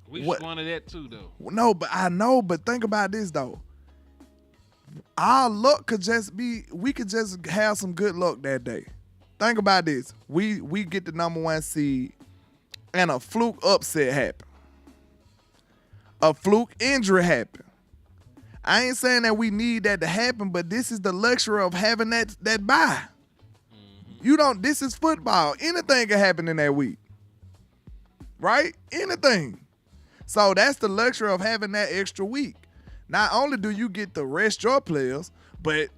we just wanted that too, though. No, but I know, but think about this, though. Our luck could just be, we could just have some good luck that day. Think about this. We get the number one seed and a fluke upset happen. A fluke injury happen. I ain't saying that we need that to happen, but this is the luxury of having that bye. This is football. Anything can happen in that week. Right? Anything. So that's the luxury of having that extra week. Not only do you get to rest your players, but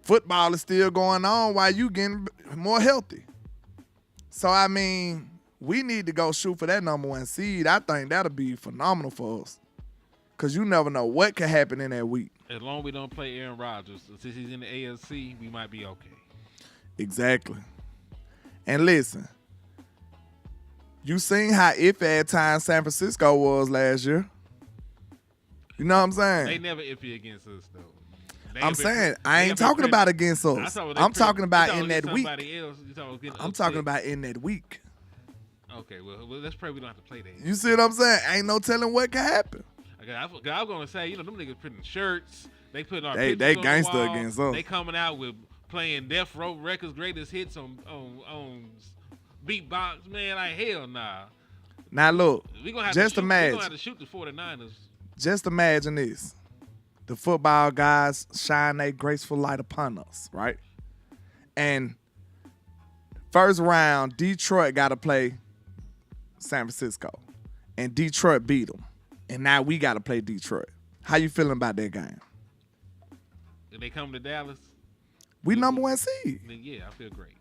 football is still going on while you getting more healthy. So, I mean, we need to go shoot for that number one seed. I think that'll be phenomenal for us. Because you never know what could happen in that week. As long as we don't play Aaron Rodgers, since he's in the AFC, we might be okay. Exactly. And listen, you seen how iffy at times San Francisco was last year. You know what I'm saying? They never iffy against us, though. I'm saying, I ain't talking about against us. I'm talking about in that week. I'm talking about in that week. Okay, well, let's pray we don't have to play that. You see what I'm saying? Ain't no telling what can happen. Okay, I was gonna say, them niggas printing shirts. They putting our They pictures on gangster the wall. against us. They coming out with playing Death Row Records greatest hits on beatbox. Man, like hell nah. Now look, We gonna have just to shoot, imagine. We gonna have to shoot the 49ers. Just imagine this. The football guys shine their graceful light upon us, right? And first round, Detroit got to play San Francisco. And Detroit beat them. And now we got to play Detroit. How you feeling about that game? If they come to Dallas, We number one seed. then yeah, I feel great.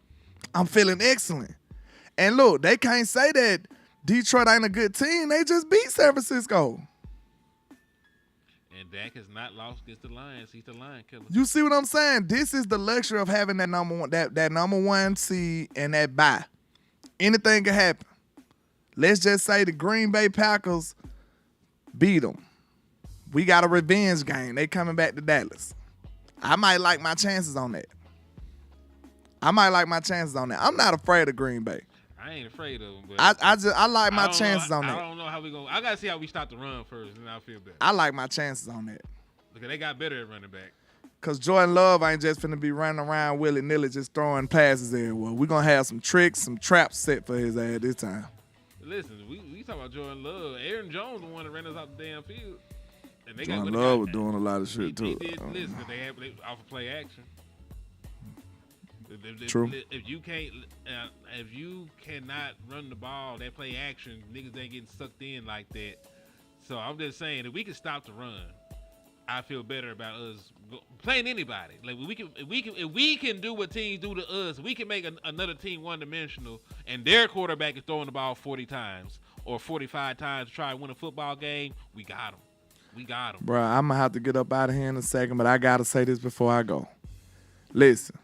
I'm feeling excellent. And look, they can't say that Detroit ain't a good team. They just beat San Francisco. And Dak has not lost against the Lions. He's the Lion killer. You see what I'm saying? This is the luxury of having that number one, that number one seed and that bye. Anything can happen. Let's just say the Green Bay Packers beat them. We got a revenge game. They coming back to Dallas. I might like my chances on that. I'm not afraid of Green Bay. I ain't afraid of them, but I like my chances on I that. don't know how we go. I gotta see how we stop the run first, and I feel better. I like my chances on that. Because they got better at running back. Because Jordan Love ain't just finna be running around willy-nilly just throwing passes everywhere. We're going to have some tricks, some traps set for his ass this time. Listen, we talk about Jordan Love. Aaron Jones the one that ran us off the damn field. And they Jordan got Love was doing a lot of shit, He too. did, listen, they offer play action. True. If you cannot run the ball, that play action, niggas ain't getting sucked in like that. So I'm just saying, if we can stop the run, I feel better about us playing anybody. Like if we can do what teams do to us, we can make another team one-dimensional, and their quarterback is throwing the ball 40 times or 45 times to try to win a football game. We got them. We got them. Bro, I'm going to have to get up out of here in a second, but I got to say this before I go. Listen,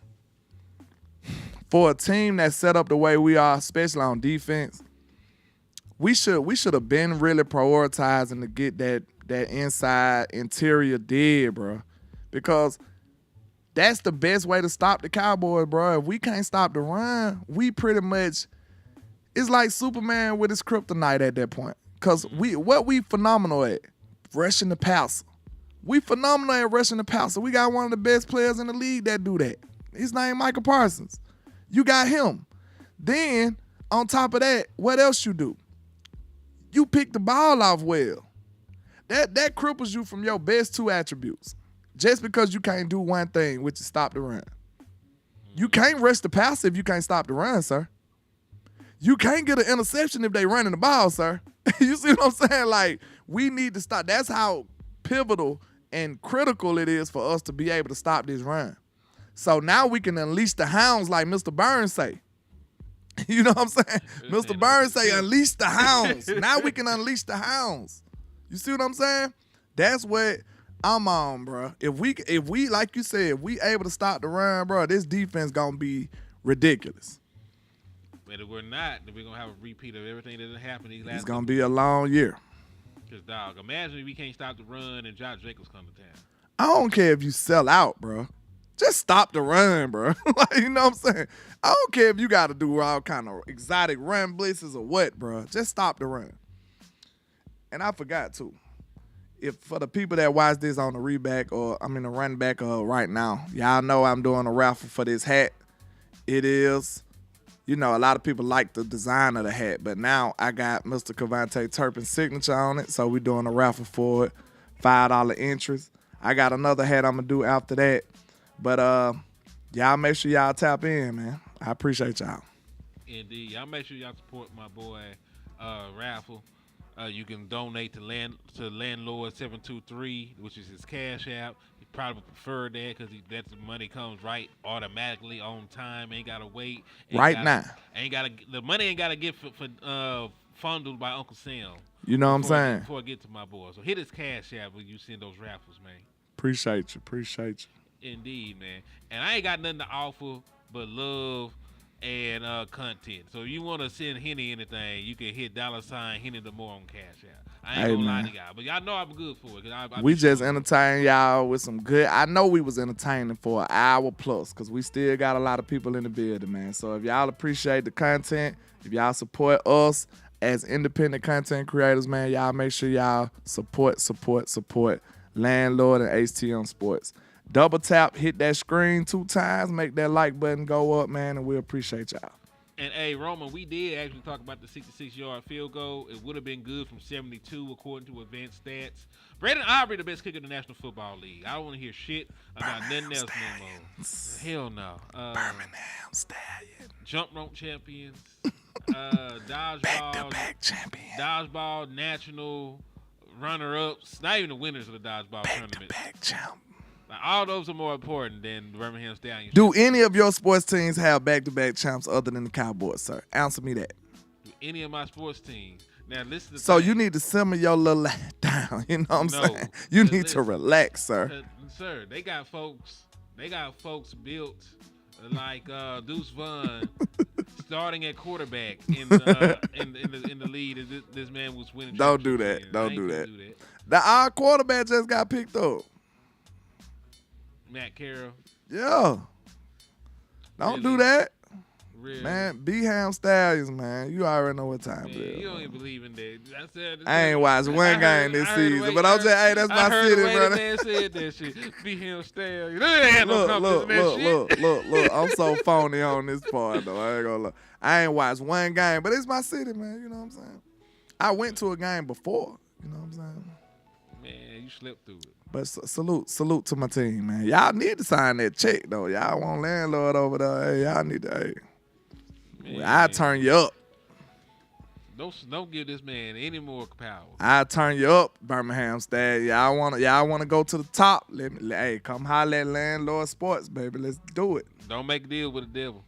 for a team that's set up the way we are, especially on defense, we should have been really prioritizing to get that inside interior dead, bro. Because that's the best way to stop the Cowboys, bro. If we can't stop the run, we pretty much, it's like Superman with his kryptonite at that point. Because what we phenomenal at? Rushing the passer. We phenomenal at rushing the passer. We got one of the best players in the league that do that. His name Michael Parsons. You got him. Then, on top of that, what else you do? You pick the ball off well. That cripples you from your best two attributes. Just because you can't do one thing, which is stop the run. You can't rush the passer if you can't stop the run, sir. You can't get an interception if they running the ball, sir. You see what I'm saying? Like, we need to stop. That's how pivotal and critical it is for us to be able to stop this run. So now we can unleash the hounds like Mr. Burns say. You know what I'm saying? Mr. Burns say unleash the hounds. Now we can unleash the hounds. You see what I'm saying? That's what I'm on, bro. If we like you said, if we able to stop the run, bro, this defense gonna be ridiculous. But if we're not, then we're gonna have a repeat of everything that happened these last. It's gonna be a long year. Cause dog, imagine if we can't stop the run and Josh Jacobs come to town. I don't care if you sell out, bro. Just stop the run, bro. Like, you know what I'm saying? I don't care if you got to do all kind of exotic run blitzes or what, bro. Just stop the run. And I forgot, too. If for the people that watch this on the the run back right now, y'all know I'm doing a raffle for this hat. It is, a lot of people like the design of the hat, but now I got Mr. Cavante Turpin's signature on it, so we're doing a raffle for it. $5 interest. I got another hat I'm going to do after that. But y'all make sure y'all tap in, man. I appreciate y'all. Indeed. Y'all make sure y'all support my boy raffle. You can donate to LandLord 723, which is his cash app. He probably prefer that because that money comes right automatically on time. Ain't gotta wait. Now. The money ain't gotta get funded by Uncle Sam. You know what I'm saying? Before I get to my boy. So hit his cash app when you send those raffles, man. Appreciate you. Indeed, man. And I ain't got nothing to offer but love and content. So if you want to send Henny anything, you can hit $Henny the more on Cash App. I ain't gonna lie to y'all, but y'all know I'm good for it. We just entertain y'all with some good. I know we was entertaining for an hour plus because we still got a lot of people in the building, man. So if y'all appreciate the content, if y'all support us as independent content creators, man, y'all make sure y'all support LandLord and HTM Sports. Double tap, hit that screen 2 times, make that like button go up, man, and we appreciate y'all. And, hey, Roman, we did actually talk about the 66-yard field goal. It would have been good from 72, according to advanced stats. Brandon Aubrey, the best kicker in the National Football League. I don't want to hear shit about nothing else no more. Hell no. Birmingham Stallion. Jump rope champions. Dodgeball. Back-to-back champion. Dodgeball national runner-ups. Not even the winners of the dodgeball tournament. Back-to-back champ. Now, all those are more important than the Birmingham Stallions. Do any of your sports teams have back-to-back champs other than the Cowboys, sir? Answer me that. Do any of my sports teams. Now, listen to So you need to simmer your little down. You know what I'm saying? You need to relax, sir. Sir, they got folks built like Deuce Vaughn starting at quarterback in the lead. This man was winning. Don't do that. Don't do that. Our quarterback just got picked up. Matt Carroll. Yeah. Don't do that. Really? Man, B-Ham Stallions, man. You already know what time it is. You don't even believe in that. I ain't watched one game this season, but I'm just, hey, that's my city, brother. The man said that shit. B-Ham Stallions. Look. I'm so phony on this part, though. I ain't gonna lie. I ain't watched one game, but it's my city, man. You know what I'm saying? I went to a game before. You know what I'm saying? Man, you slipped through it. But salute to my team, man. Y'all need to sign that check, though. Y'all want LandLord over there. Hey, y'all need to, I'll turn you up. Don't give this man any more power. I turn you up, Birmingham Stad. Y'all wanna go to the top? Hey, come holler at LandLord Sports, baby. Let's do it. Don't make a deal with the devil.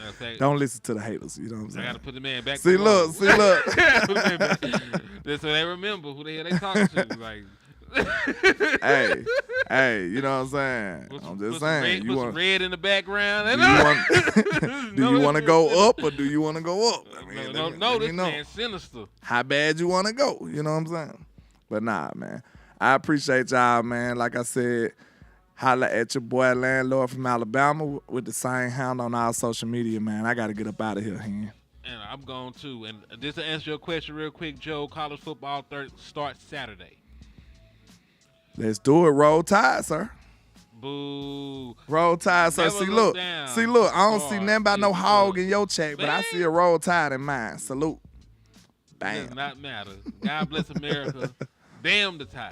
Okay. Don't listen to the haters. You know what I'm saying? I gotta put the man back. See, look. Put the man back. That's so they remember who the hell they talking to. Like, hey, you know what I'm saying? I'm just saying. Put some red in the background. Do you want to go up or do you want to go up? I mean, this man sinister. How bad you want to go? You know what I'm saying? But nah, man. I appreciate y'all, man. Like I said, holla at your boy LandLord from Alabama with the same handle on our social media, man. I got to get up out of here, man. And I'm going too. And just to answer your question real quick, Joe, college football starts Saturday. Let's do it. Roll Tide, sir. Boo. Roll Tide, sir. See, look. I don't see nothing about no hog in your check, but I see a Roll Tide in mine. Salute. Bam. It does not matter. God bless America. Damn the Tide.